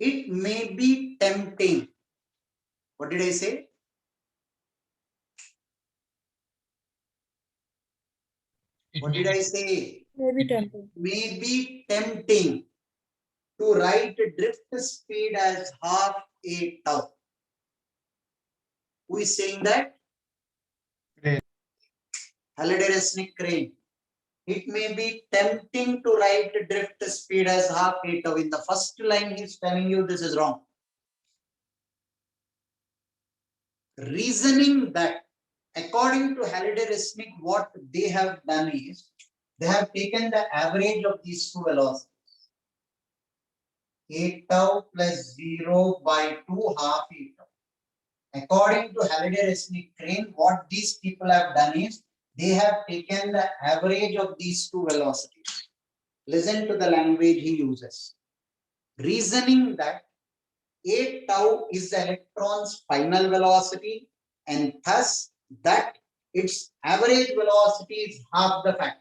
[SPEAKER 1] It may be tempting. What did I say? What did I say?
[SPEAKER 8] Maybe tempting.
[SPEAKER 1] May be tempting to write drift speed as half a tau. Who is saying that?
[SPEAKER 3] Crane.
[SPEAKER 1] Halliday-Resnick Crane. It may be tempting to write drift speed as half a tau. In the first line, he is telling you this is wrong. Reasoning that, according to Halliday-Resnick, what they have done is, they have taken the average of these two velocities. A tau plus 0 by 2 half a tau. According to Halliday-Resnick Crane, what these people have done is, they have taken the average of these two velocities. Listen to the language he uses. Reasoning that a tau is the electron's final velocity, and thus that its average velocity is half the factor.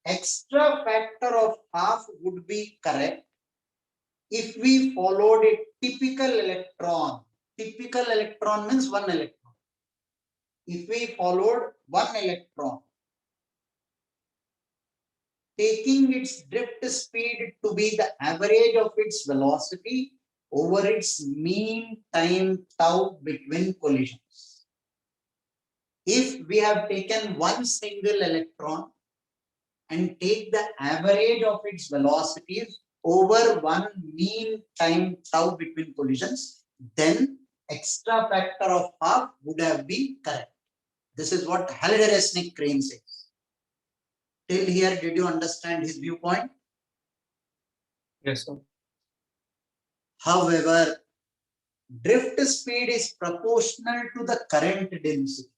[SPEAKER 1] Extra factor of half would be correct if we followed a typical electron. Typical electron means one electron. If we followed one electron, taking its drift speed to be the average of its velocity over its mean time tau between collisions. If we have taken one single electron and take the average of its velocities over one mean time tau between collisions, then extra factor of half would have been correct. This is what Halliday-Resnick Crane says. Till here, did you understand his viewpoint?
[SPEAKER 2] Yes, sir.
[SPEAKER 1] However, drift speed is proportional to the current density.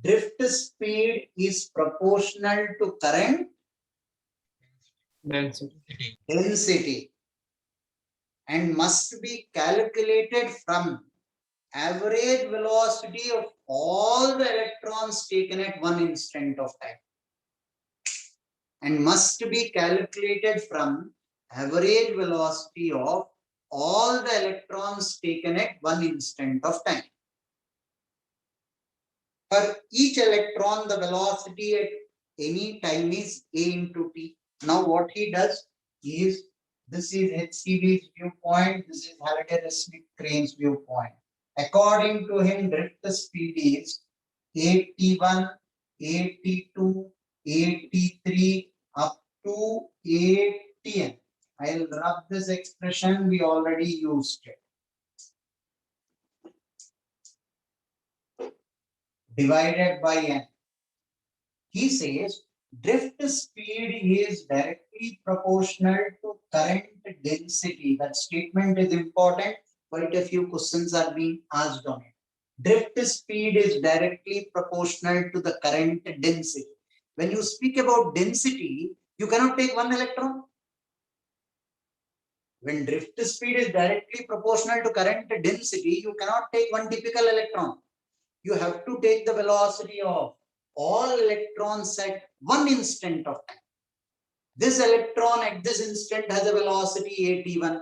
[SPEAKER 1] Drift speed is proportional to current density and must be calculated from average velocity of all the electrons taken at one instant of time, and must be calculated from average velocity of all the electrons taken at one instant of time. For each electron, the velocity at any time is a into t. Now what he does is, this is HCV's viewpoint, this is Halliday-Resnick Crane's viewpoint. According to him, drift speed is 8t1, 8t2, 8t3 up to 8tn. I'll rub this expression, we already used it. Divided by n. He says drift speed is directly proportional to current density. That statement is important. Quite a few questions are being asked on it. Drift speed is directly proportional to the current density. When you speak about density, you cannot take one electron. When drift speed is directly proportional to current density, you cannot take one typical electron. You have to take the velocity of all electrons at one instant of time. This electron at this instant has a velocity 81,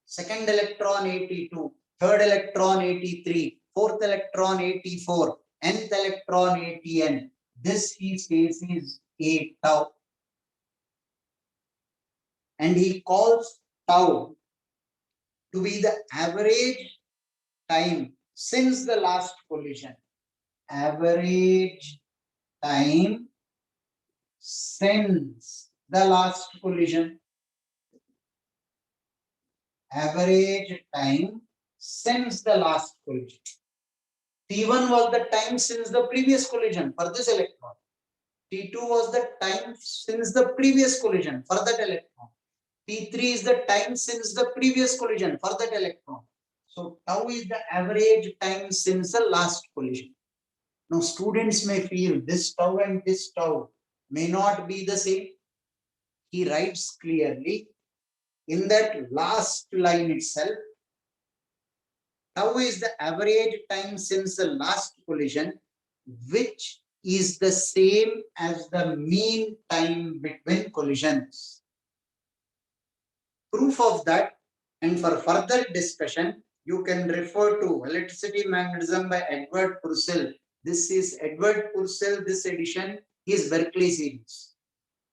[SPEAKER 1] second electron 82, third electron 83, fourth electron 84, nth electron 80n. This he says is a tau. And he calls tau to be the average time since the last collision. Average time since the last collision. Average time since the last collision. T1 was the time since the previous collision for this electron. T2 was the time since the previous collision for that electron. T3 is the time since the previous collision for that electron. So tau is the average time since the last collision. Now students may feel this tau and this tau may not be the same. He writes clearly in that last line itself, tau is the average time since the last collision, which is the same as the mean time between collisions. Proof of that, and for further discussion, you can refer to Electricity Magnetism by Edward Purcell. This is Edward Purcell, this edition is Berkeley series.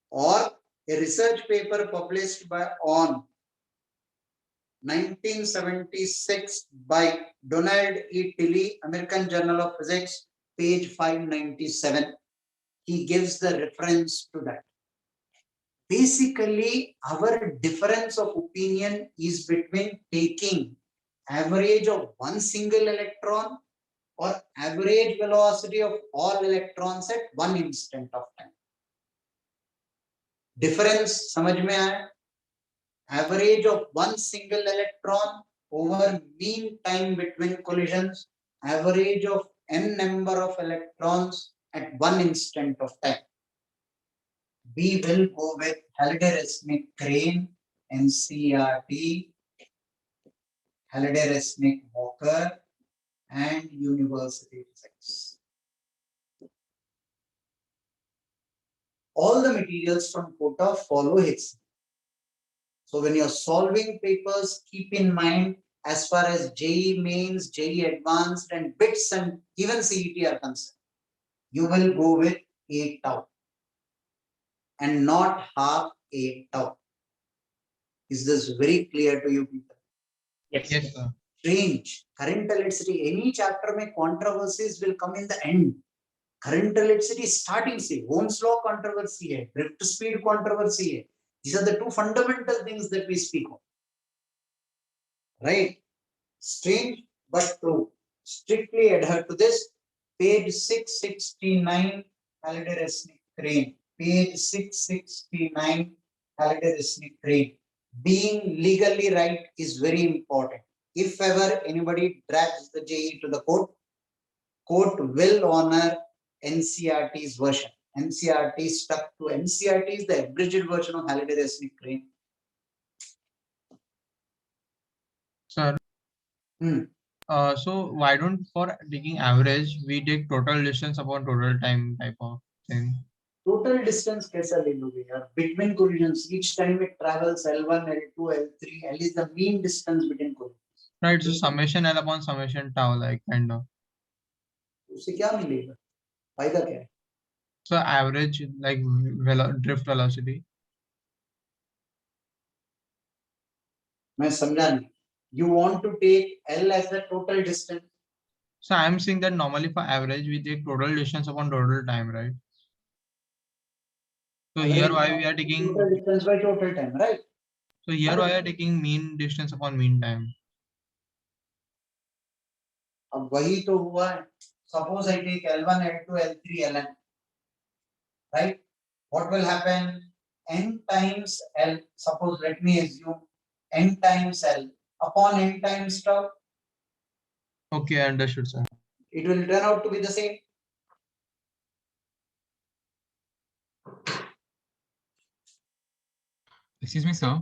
[SPEAKER 1] Or a research paper published on 1976 by Donald E. Tilley, American Journal of Physics, page 597. He gives the reference to that. Basically, our difference of opinion is between taking average of one single electron or average velocity of all electrons at one instant of time. Difference समझ में आया? Average of one single electron over mean time between collisions, average of n number of electrons at one instant of time. We will go with Halliday-Resnick Crane, NCRT, Halliday-Resnick Walker, and University Physics. All the materials from quota follow Higgs. So when you're solving papers, keep in mind as far as JEE Mains, JEE Advanced, and BITS and even CET are concerned, you will go with 8 tau and not half 8 tau. Is this very clear to you people?
[SPEAKER 3] Yes, sir.
[SPEAKER 1] Strange. Current electricity, any chapter में controversies will come in the end. Current electricity starting से Ohm's law controversy है, drift speed controversy है. These are the two fundamental things that we speak of. Right? Strange but true. Strictly adhere to this. Page 669, Halliday-Resnick Crane. Page 669, Halliday-Resnick Crane. Being legally right is very important. If ever anybody drags the JE to the court will honor NCRT's version. NCRT stuck to NCRT is the abridged version of Halliday-Resnick Crane.
[SPEAKER 3] Sir. So why don't for taking average we take total distance upon total time type of thing?
[SPEAKER 1] Total distance कैसा ले लोगे यार? Between collisions, each time it travels L1, L2, L3. L is the mean distance between collisions.
[SPEAKER 3] Right, so summation L upon summation tau, like kind of.
[SPEAKER 1] उससे क्या मिलेगा? फायदा क्या है?
[SPEAKER 3] So average like drift velocity.
[SPEAKER 1] मैं समझा नहीं. You want to take L as the total distance.
[SPEAKER 3] So I am saying that normally for average we take total distance upon total time, right? So here why we are taking
[SPEAKER 1] total distance by total time, right?
[SPEAKER 3] So here why are taking mean distance upon mean time?
[SPEAKER 1] अब वही तो हुआ है. Suppose I take L1, L2, L3, Ln. Right? What will happen? N times L. Suppose let me assume N times L upon N times tau.
[SPEAKER 3] Okay, understood, sir.
[SPEAKER 1] It will turn out to be the same.
[SPEAKER 7] Excuse me, sir.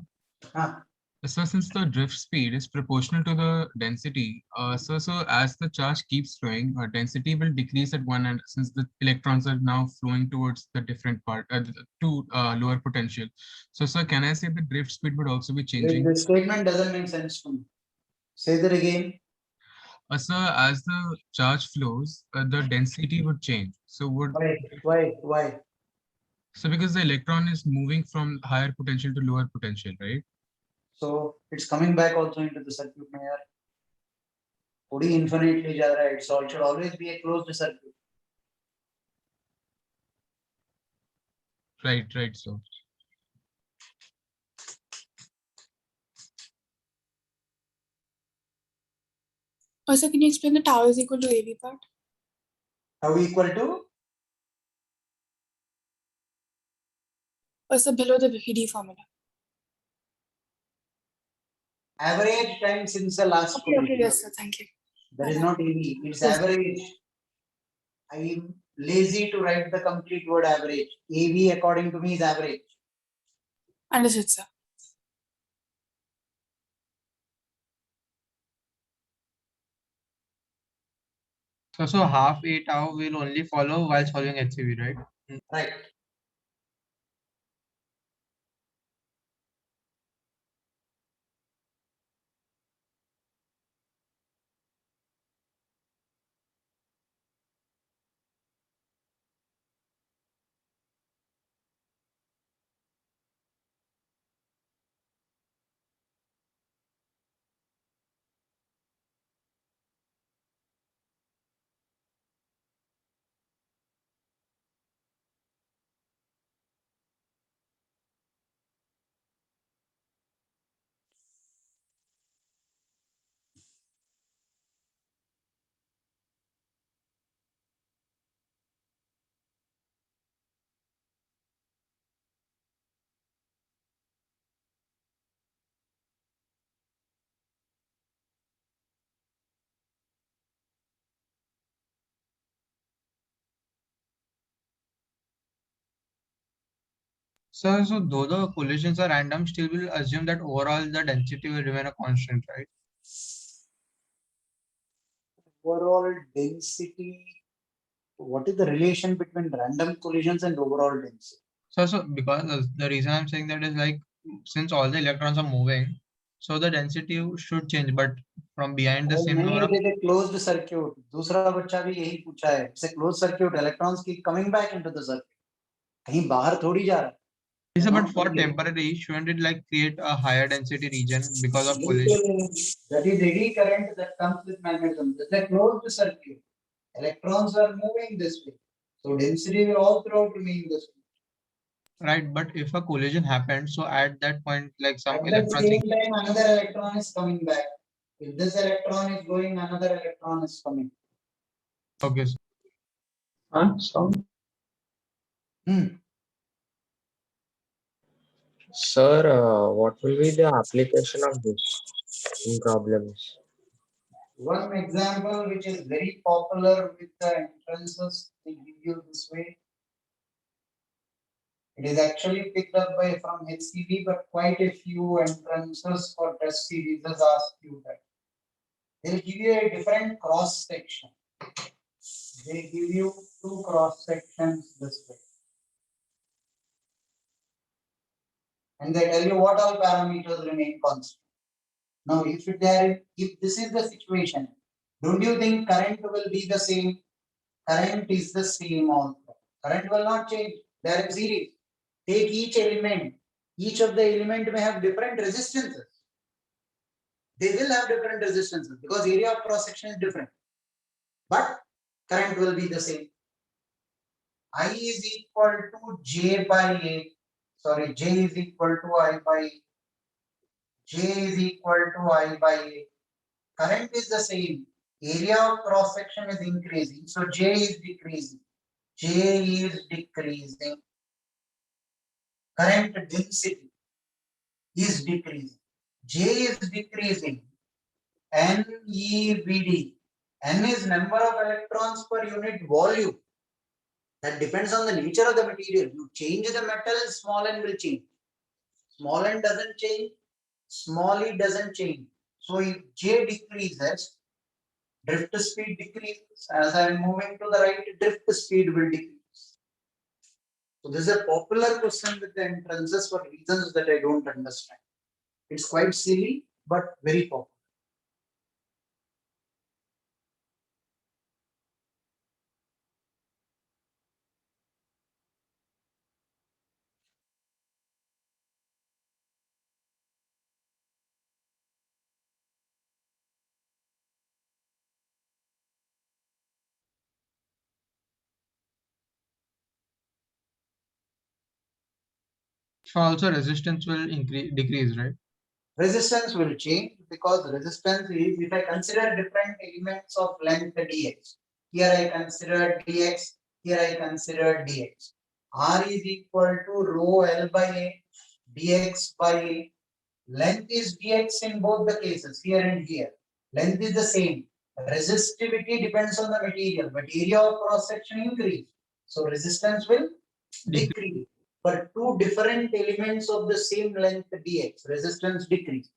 [SPEAKER 1] Ah,
[SPEAKER 7] So since the drift speed is proportional to the density, so as the charge keeps flowing, density will decrease at one end since the electrons are now flowing towards the different part to lower potential. So sir, can I say the drift speed would also be changing?
[SPEAKER 1] the statement doesn't make sense to me. Say that again.
[SPEAKER 7] Sir, as the charge flows, the density would change. So would
[SPEAKER 1] Why?
[SPEAKER 7] so because the electron is moving from higher potential to lower potential, right?
[SPEAKER 1] So it's coming back also into the circuit में यार. थोड़ी infinitely जा रहा है. So it should always be a closed circuit.
[SPEAKER 7] Right, so.
[SPEAKER 8] Also, can you explain the tau is equal to AV part?
[SPEAKER 1] Tau equal to
[SPEAKER 8] Also, below the VD formula.
[SPEAKER 1] average time since the last
[SPEAKER 8] Okay,
[SPEAKER 1] collision.
[SPEAKER 8] yes, sir. Thank you.
[SPEAKER 1] That is not AV. It's
[SPEAKER 8] Yes.
[SPEAKER 1] average. I am lazy to write the complete word average. AV according to me is average.
[SPEAKER 8] Understood, sir.
[SPEAKER 3] So half a tau will only follow while solving HCV, right?
[SPEAKER 1] Right.
[SPEAKER 3] So though the collisions are random, still we'll assume that overall the density will remain a constant, right?
[SPEAKER 1] Overall density. What is the relation between random collisions and overall density?
[SPEAKER 3] So because the reason I'm saying that is like since all the electrons are moving, so the density should change, but from behind the
[SPEAKER 1] Oh,
[SPEAKER 3] same
[SPEAKER 1] नहीं,
[SPEAKER 3] number of
[SPEAKER 1] it is a closed circuit. दूसरा बच्चा भी यही पूछा है. It's a closed circuit. Electrons keep coming back into the circuit. कहीं बाहर थोड़ी जा रहा है.
[SPEAKER 3] but for temporary, shouldn't it like create a higher density region because of collision?
[SPEAKER 1] That is eddy current that comes with magnetism. It's a closed circuit. Electrons are moving this way. So density will all throughout remain this way.
[SPEAKER 3] Right, but if a collision happens, so at that point, like some
[SPEAKER 1] At the
[SPEAKER 3] electrons.
[SPEAKER 1] same time, another electron is coming back. If this electron is going, another electron is coming.
[SPEAKER 3] Okay.
[SPEAKER 5] Sound.
[SPEAKER 4] Sir, what will be the application of this in problems?
[SPEAKER 1] One example which is very popular with the entrances, they give you this way. It is actually picked up by from HCV, but quite a few entrances for test series has asked you that. They'll give you a different cross section. They give you two cross sections this way. And they tell you what all parameters remain constant. Now, if this is the situation, don't you think current will be the same? Current is the same also. Current will not change. They are in series. Take each element. Each of the element may have different resistances. They will have different resistances because area of cross section is different. But current will be the same. I is equal to J by A. Sorry, J is equal to I by A. J is equal to I by A. Current is the same. Area of cross section is increasing. So J is decreasing. J is decreasing. Current density is decreasing. J is decreasing. NEVD. N is number of electrons per unit volume. That depends on the nature of the material. You change the metal, small n will change. Small n doesn't change, small e doesn't change. So if J decreases, drift speed decreases. As I am moving to the right, drift speed will decrease. So this is a popular question with the entrances for reasons that I don't understand. It's quite silly, but very popular.
[SPEAKER 3] So also resistance will decrease, right?
[SPEAKER 1] Resistance will change because resistance is, if I consider different elements of length dx, here I consider dx, here I consider dx. R is equal to rho L by A, dx by A. Length is dx in both the cases, here and here. Length is the same. Resistivity depends on the material, but area of cross section increase. So resistance will decrease. For two different elements of the same length dx, resistance decreases.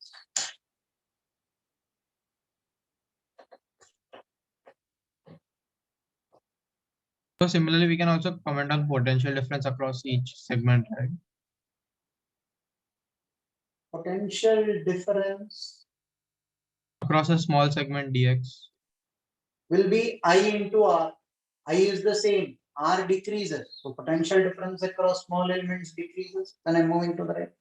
[SPEAKER 3] So similarly, we can also comment on potential difference across each segment, right?
[SPEAKER 1] Potential difference
[SPEAKER 3] Across a small segment dx.
[SPEAKER 1] will be I into R. I is the same. R decreases. So potential difference across small elements decreases. Then I'm moving to the right.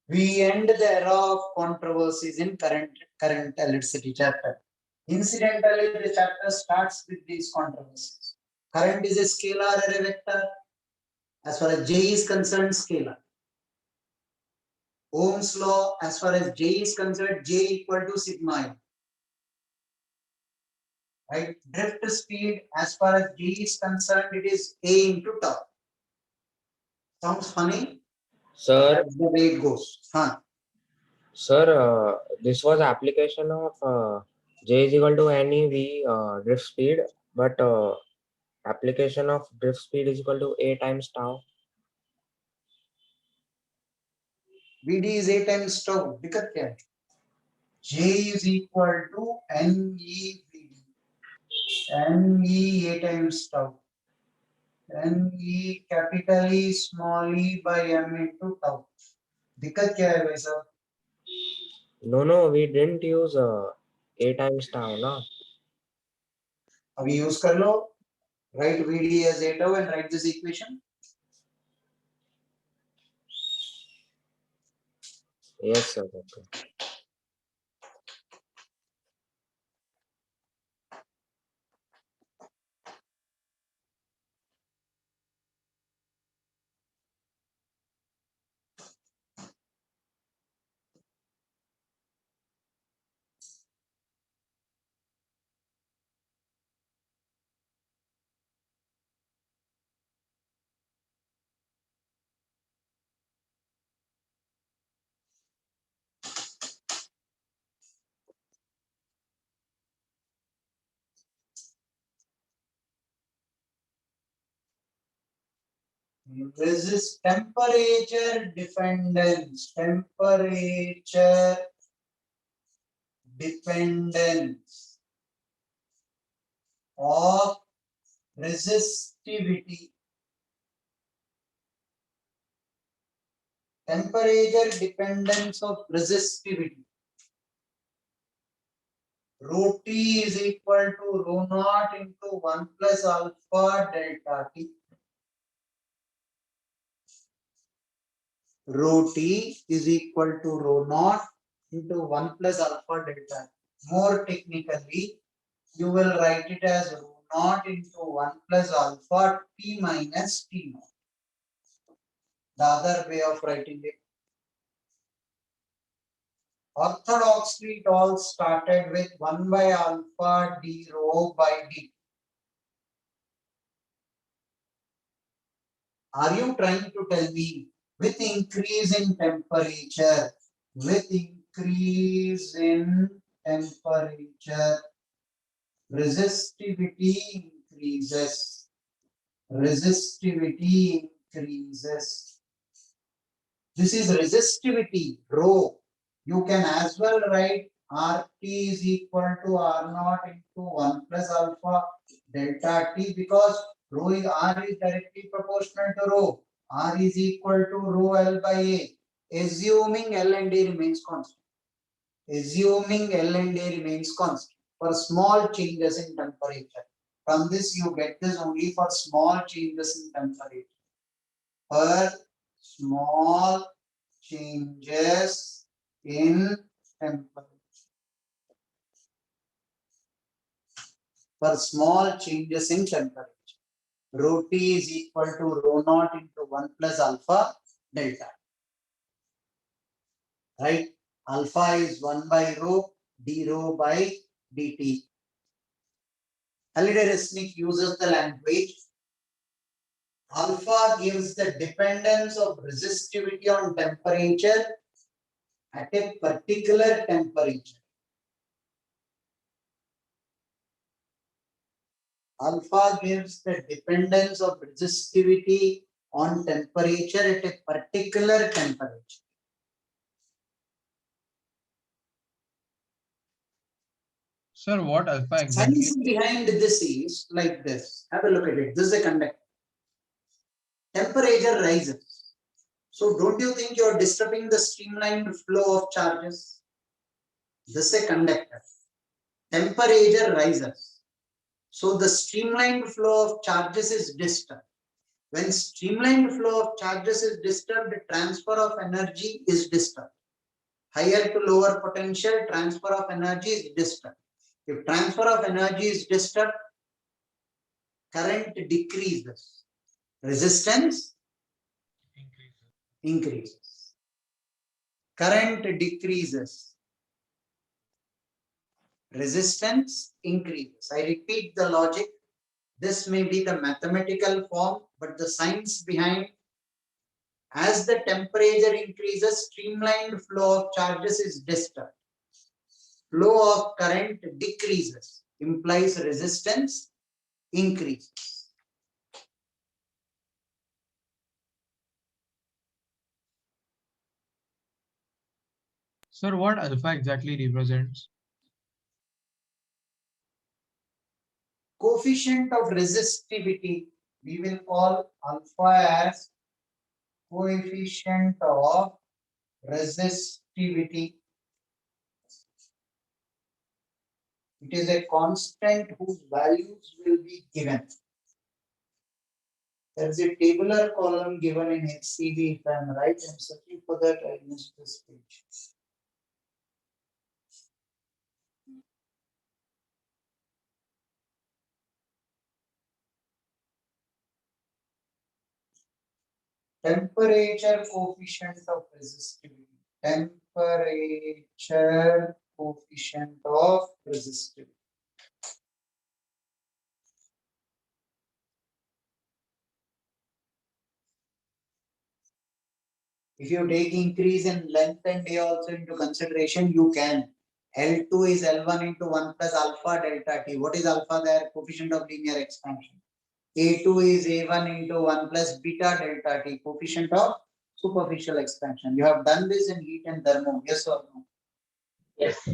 [SPEAKER 1] We end the era of controversies in current electricity chapter. Incidentally, the chapter starts with these controversies. Current is a scalar or a vector. As far as J is concerned, scalar. Ohm's law, as far as J is concerned, J equal to sigma m. Right? Drift speed, as far as J is concerned, it is A into tau. Sounds funny?
[SPEAKER 4] Sir,
[SPEAKER 1] That's the way it goes. Huh?
[SPEAKER 4] sir, this was application of J is equal to NeV drift speed, but application of drift speed is equal to A times tau.
[SPEAKER 1] VD is A times tau. दिक्कत क्या है? J is equal to NeVD. Ne A times tau. Ne capital E small e by m into tau. दिक्कत क्या है भाई साहब?
[SPEAKER 4] No, we didn't use A times tau, na.
[SPEAKER 1] अभी use कर लो. Write VD as A tau and write this equation.
[SPEAKER 4] Yes, sir. Okay.
[SPEAKER 1] resist temperature dependence, temperature dependence of resistivity, temperature dependence of resistivity. Rho T is equal to rho naught into 1 plus alpha delta T. Rho T is equal to rho naught into 1 plus alpha delta. More technically, you will write it as rho naught into 1 plus alpha T minus T naught. The other way of writing it. Orthodoxly, it all started with 1 by alpha d rho by d. Are you trying to tell me with increase in temperature, resistivity increases, resistivity increases. This is resistivity, rho. You can as well write RT is equal to R naught into 1 plus alpha delta T, because rho is R is directly proportional to rho. R is equal to rho L by A. Assuming L and A remains constant. Assuming L and A remains constant for small changes in temperature. From this you get this only for small changes in temperature. For small changes in temperature. For small changes in temperature. Rho T is equal to rho naught into 1 plus alpha delta. Right? Alpha is 1 by rho, d rho by dt. Halliday-Resnick uses the language. Alpha gives the dependence of resistivity on temperature at a particular temperature. Alpha gives the dependence of resistivity on temperature at a particular temperature.
[SPEAKER 3] Sir, what alpha exactly?
[SPEAKER 1] Science behind this is like this. Have a look at it. This is a conductor. Temperature rises. So don't you think you are disturbing the streamlined flow of charges? This is a conductor. Temperature rises. So the streamlined flow of charges is disturbed. When streamlined flow of charges is disturbed, transfer of energy is disturbed. Higher to lower potential, transfer of energy is disturbed. If transfer of energy is disturbed, current decreases. Resistance increases. Current decreases. Resistance increases. I repeat the logic. This may be the mathematical form, but the science behind, as the temperature increases, streamlined flow of charges is disturbed. Flow of current decreases, implies resistance increases.
[SPEAKER 3] Sir, what alpha exactly represents?
[SPEAKER 1] Coefficient of resistivity, we will call alpha as coefficient of resistivity. It is a constant whose values will be given. There is a tabular column given in HCV, if I am right. I am searching for that. I missed this page. Temperature coefficient of resistivity. Temperature coefficient of resistivity. If you take increase in length and A also into consideration, you can. L2 is L1 into 1 plus alpha delta T. What is alpha there? Coefficient of linear expansion. A2 is A1 into 1 plus beta delta T, coefficient of superficial expansion. You have done this in heat and thermo, yes or no?
[SPEAKER 5] Yes.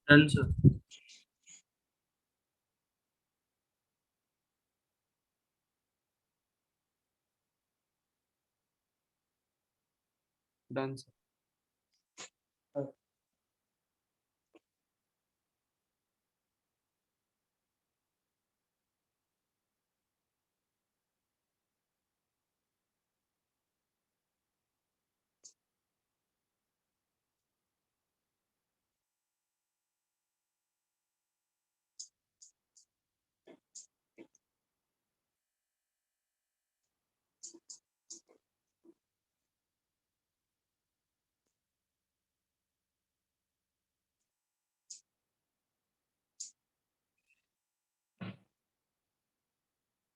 [SPEAKER 2] Done, sir. Done, sir.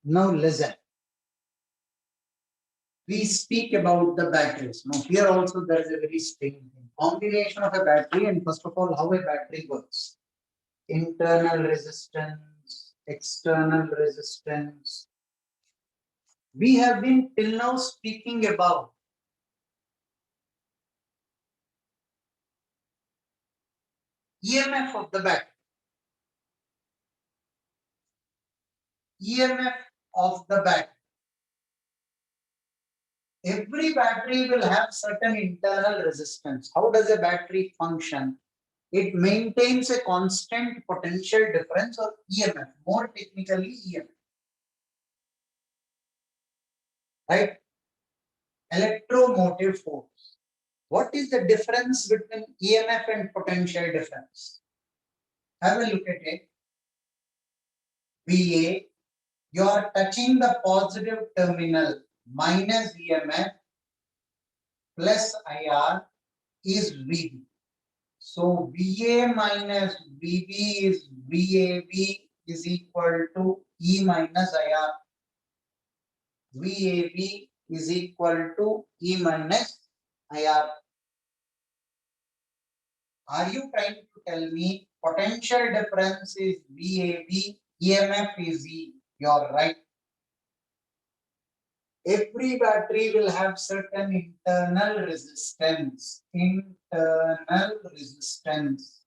[SPEAKER 1] Now listen. We speak about the batteries. Now here also there is a very strange thing. Combination of a battery, and first of all, how a battery works. Internal resistance, external resistance. We have been till now speaking about EMF of the battery. EMF of the battery. Every battery will have certain internal resistance. How does a battery function? It maintains a constant potential difference, or EMF, more technically EMF. Right? Electromotive force. What is the difference between EMF and potential difference? Have a look at it. VA, you are touching the positive terminal, minus EMF plus IR is VB. So VA minus VB is VAB is equal to E minus IR. VAB is equal to E minus IR. Are you trying to tell me potential difference is VAB, EMF is E? You're right. Every battery will have certain internal resistance. Internal resistance.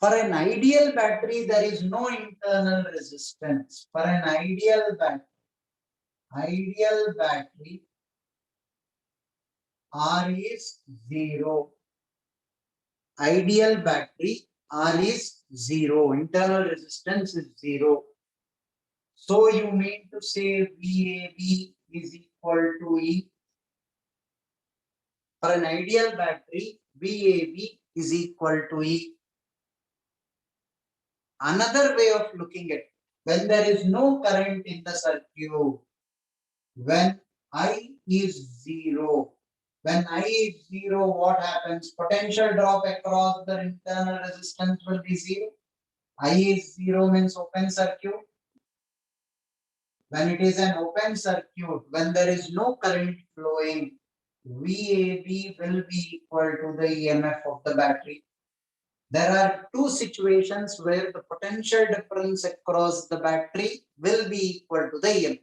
[SPEAKER 1] For an ideal battery, there is no internal resistance. For an ideal battery, R is 0. Ideal battery, R is 0. Internal resistance is 0. So you mean to say VAB is equal to E? For an ideal battery, VAB is equal to E. Another way of looking at it, when there is no current in the circuit, when I is 0, when I is 0, what happens? Potential drop across the internal resistance will be 0. I is 0 means open circuit. When it is an open circuit, when there is no current flowing, VAB will be equal to the EMF of the battery. There are two situations where the potential difference across the battery will be equal to the EMF.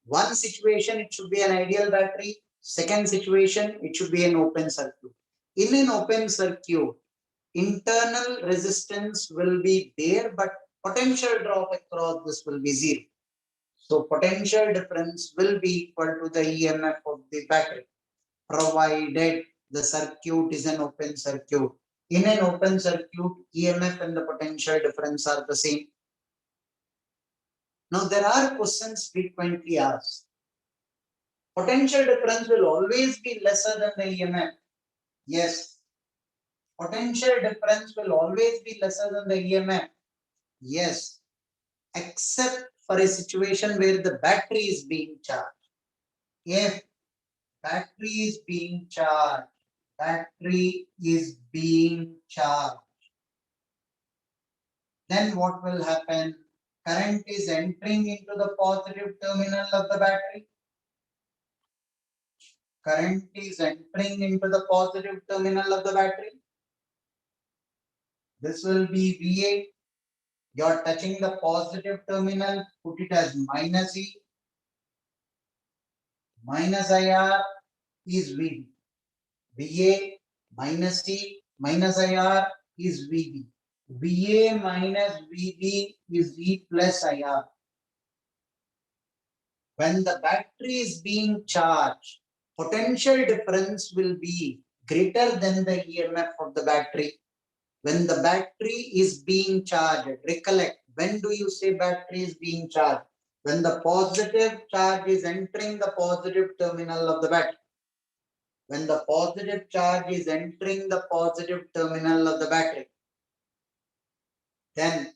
[SPEAKER 1] One situation, it should be an ideal battery. Second situation, it should be an open circuit. In an open circuit, internal resistance will be there, but potential drop across this will be 0. So potential difference will be equal to the EMF of the battery, provided the circuit is an open circuit. In an open circuit, EMF and the potential difference are the same. Now there are questions frequently asked. Potential difference will always be lesser than the EMF. Yes. Potential difference will always be lesser than the EMF. Yes. Except for a situation where the battery is being charged. If battery is being charged, then what will happen? Current is entering into the positive terminal of the battery. Current is entering into the positive terminal of the battery. This will be VA. You are touching the positive terminal, put it as minus E. Minus IR is VB. VA minus E minus IR is VB. VA minus VB is E plus IR. When the battery is being charged, potential difference will be greater than the EMF of the battery. When the battery is being charged, recollect, when do you say battery is being charged? When the positive charge is entering the positive terminal of the battery. When the positive charge is entering the positive terminal of the battery, then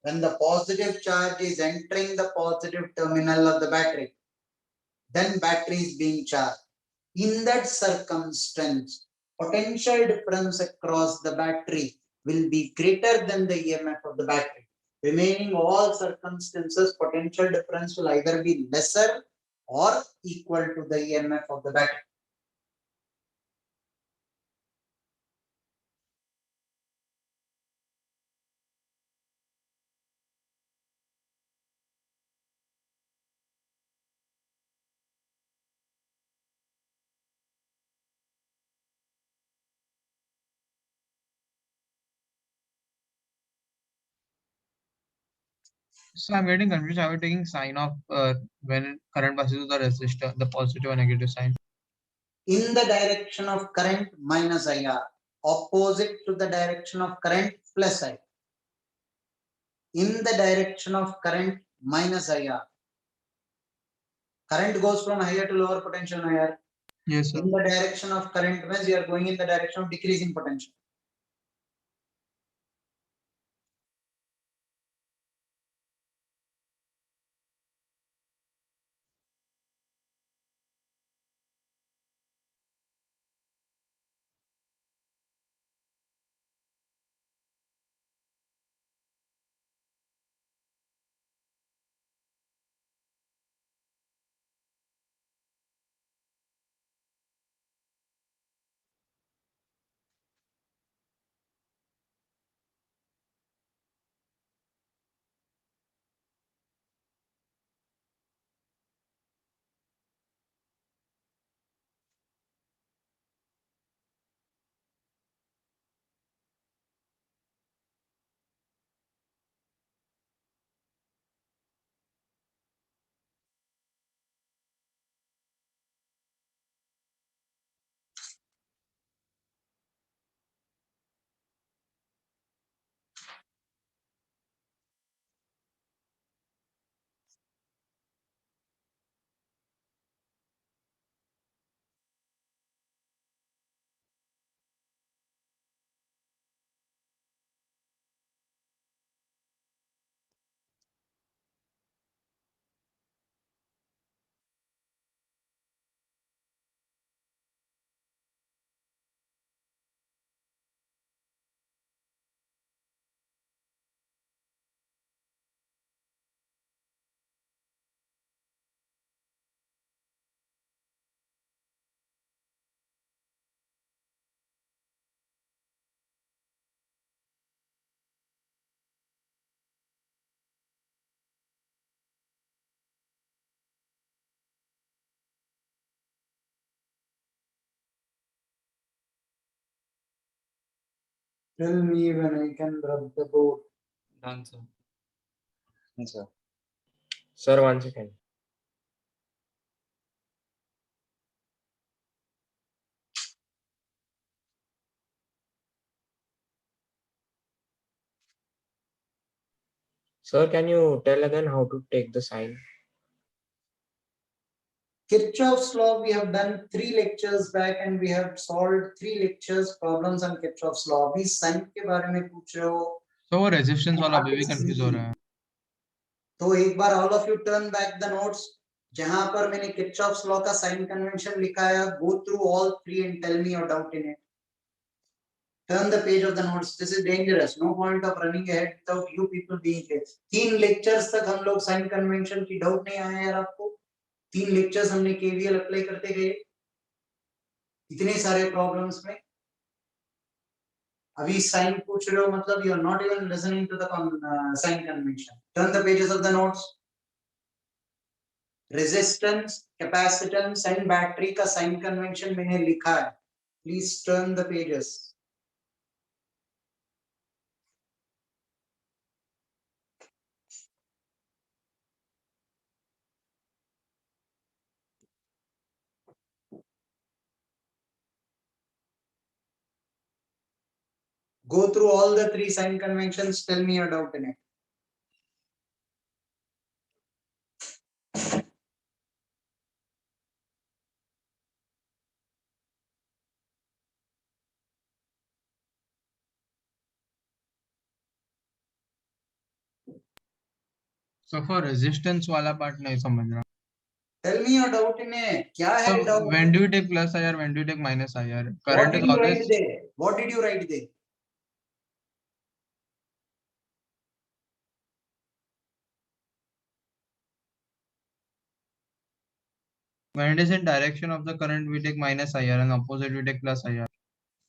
[SPEAKER 1] when the positive charge is entering the positive terminal of the battery, then battery is being charged. In that circumstance, potential difference across the battery will be greater than the EMF of the battery. Remaining all circumstances, potential difference will either be lesser or equal to the EMF of the battery.
[SPEAKER 3] So I'm getting confused. Are we taking sign of when current passes through the resistor, the positive and negative sign?
[SPEAKER 1] In the direction of current minus IR, opposite to the direction of current plus IR. In the direction of current minus IR. Current goes from higher to lower potential higher.
[SPEAKER 3] Yes, sir.
[SPEAKER 1] In the direction of current means you are going in the direction of decreasing potential. Tell me when I can rub the board.
[SPEAKER 2] Done, sir.
[SPEAKER 4] Sir. Sir, 1 second. Sir, can you tell again how to take the sign?
[SPEAKER 1] Kirchhoff's law, we have done 3 lectures back and we have solved 3 lectures problems on Kirchhoff's law. अभी sign के बारे में पूछ रहे हो
[SPEAKER 3] So वो resistance वाला अभी भी confuse हो रहा है.
[SPEAKER 1] तो एक बार all of you turn back the notes जहां पर मैंने Kirchhoff's law का sign convention लिखा है, go through all 3 and tell me your doubt in it. Turn the page of the notes. This is dangerous. No point of running ahead without you people being here. 3 lectures तक हम लोग sign convention की doubt नहीं आया यार आपको. 3 lectures हमने KVL apply करते गए इतने सारे प्रॉब्लम्स में. अभी साइन पूछ रहे हो मतलब you are not even listening to the sign convention. Turn the pages of the notes. Resistance, capacitance and battery का साइन कन्वेंशन मैंने लिखा है. Please turn the pages. Go through all the 3 sign conventions. Tell me your doubt in it.
[SPEAKER 3] So for resistance वाला part नहीं समझ रहा.
[SPEAKER 1] Tell me your doubt in it. क्या है
[SPEAKER 3] So
[SPEAKER 1] doubt?
[SPEAKER 3] when do you take plus IR? When do you take minus IR?
[SPEAKER 1] What
[SPEAKER 3] Current
[SPEAKER 1] did
[SPEAKER 3] is
[SPEAKER 1] you
[SPEAKER 3] always
[SPEAKER 1] write there? What did you write there?
[SPEAKER 3] when it is in direction of the current we take minus IR and opposite we take plus IR.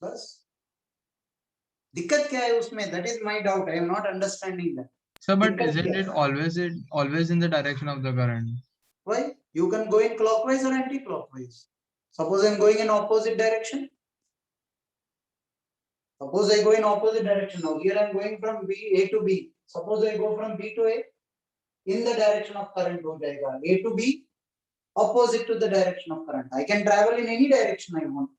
[SPEAKER 1] बस दिक्कत क्या है उसमें? That is my doubt. I am not understanding that.
[SPEAKER 3] So but
[SPEAKER 1] दिक्कत
[SPEAKER 3] isn't
[SPEAKER 1] क्या
[SPEAKER 3] it
[SPEAKER 1] है?
[SPEAKER 3] always in the direction of the current?
[SPEAKER 1] Why? You can go in clockwise or anti-clockwise. Suppose I am going in opposite direction. Suppose I go in opposite direction. Now here I am going from A to B. Suppose I go from B to A. In the direction of current हो जाएगा. A to B, opposite to the direction of current. I can travel in any direction I want.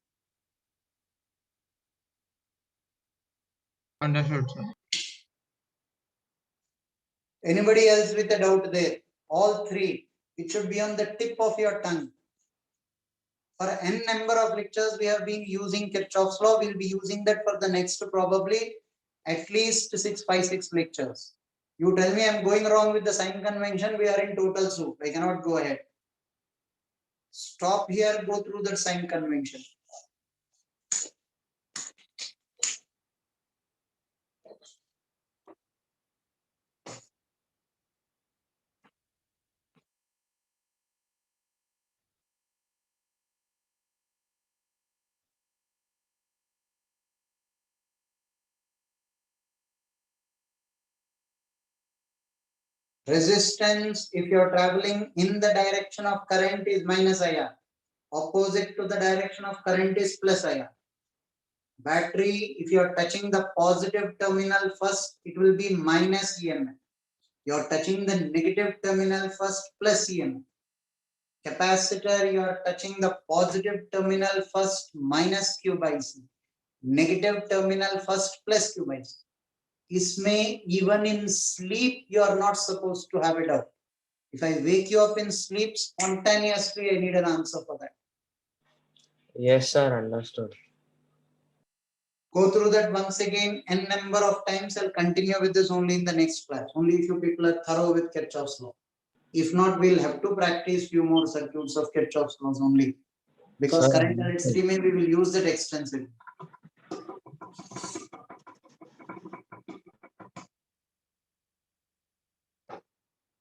[SPEAKER 3] Understood, sir.
[SPEAKER 1] Anybody else with a doubt there? All 3. It should be on the tip of your tongue. For n number of lectures we have been using Kirchhoff's law. We'll be using that for the next probably at least 6 lectures. You tell me I'm going wrong with the sign convention. We are in total soup. I cannot go ahead. Stop here. Go through the sign convention. Resistance, if you are traveling in the direction of current, is minus IR. Opposite to the direction of current is plus IR. Battery, if you are touching the positive terminal first, it will be minus EMF. You are touching the negative terminal first, plus EMF. Capacitor, you are touching the positive terminal first, minus Q by C. Negative terminal first, plus Q by C. Isme, even in sleep, you are not supposed to have a doubt. If I wake you up in sleep, spontaneously, I need an answer for that.
[SPEAKER 4] Yes, sir. Understood.
[SPEAKER 1] Go through that once again, n number of times. I'll continue with this only in the next class. Only if you people are thorough with Kirchhoff's law. If not, we'll have to practice few more circuits of Kirchhoff's laws only. Because
[SPEAKER 4] Sir,
[SPEAKER 1] current and its remain, we will use that extensively.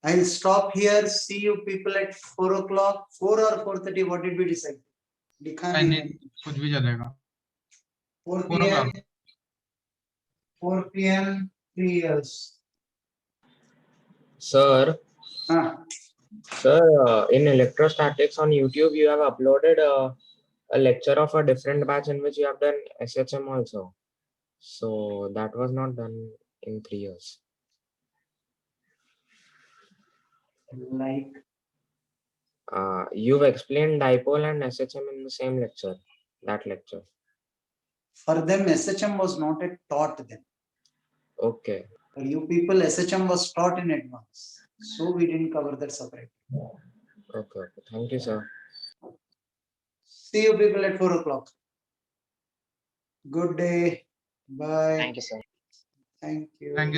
[SPEAKER 1] I'll stop here. See you people at 4 o'clock. 4 or 4:30. What did we decide?
[SPEAKER 3] कुछ भी चलेगा.
[SPEAKER 1] 4
[SPEAKER 3] 4
[SPEAKER 1] p.m.
[SPEAKER 3] o'clock.
[SPEAKER 1] 4 p.m. 3 years.
[SPEAKER 4] Sir,
[SPEAKER 1] Ah,
[SPEAKER 4] sir, in electrostatics on YouTube, you have uploaded a lecture of a different batch in which you have done SHM also. So that was not done in 3 years.
[SPEAKER 1] Like,
[SPEAKER 4] You've explained dipole and SHM in the same lecture, that lecture.
[SPEAKER 1] for them, SHM was not a taught then.
[SPEAKER 4] Okay.
[SPEAKER 1] For you people, SHM was taught in advance. So we didn't cover that separately.
[SPEAKER 4] Okay. Thank you, sir.
[SPEAKER 1] See you people at 4 o'clock. Good day. Bye.
[SPEAKER 9] Thank you, sir.
[SPEAKER 1] Thank you.
[SPEAKER 3] Thank you,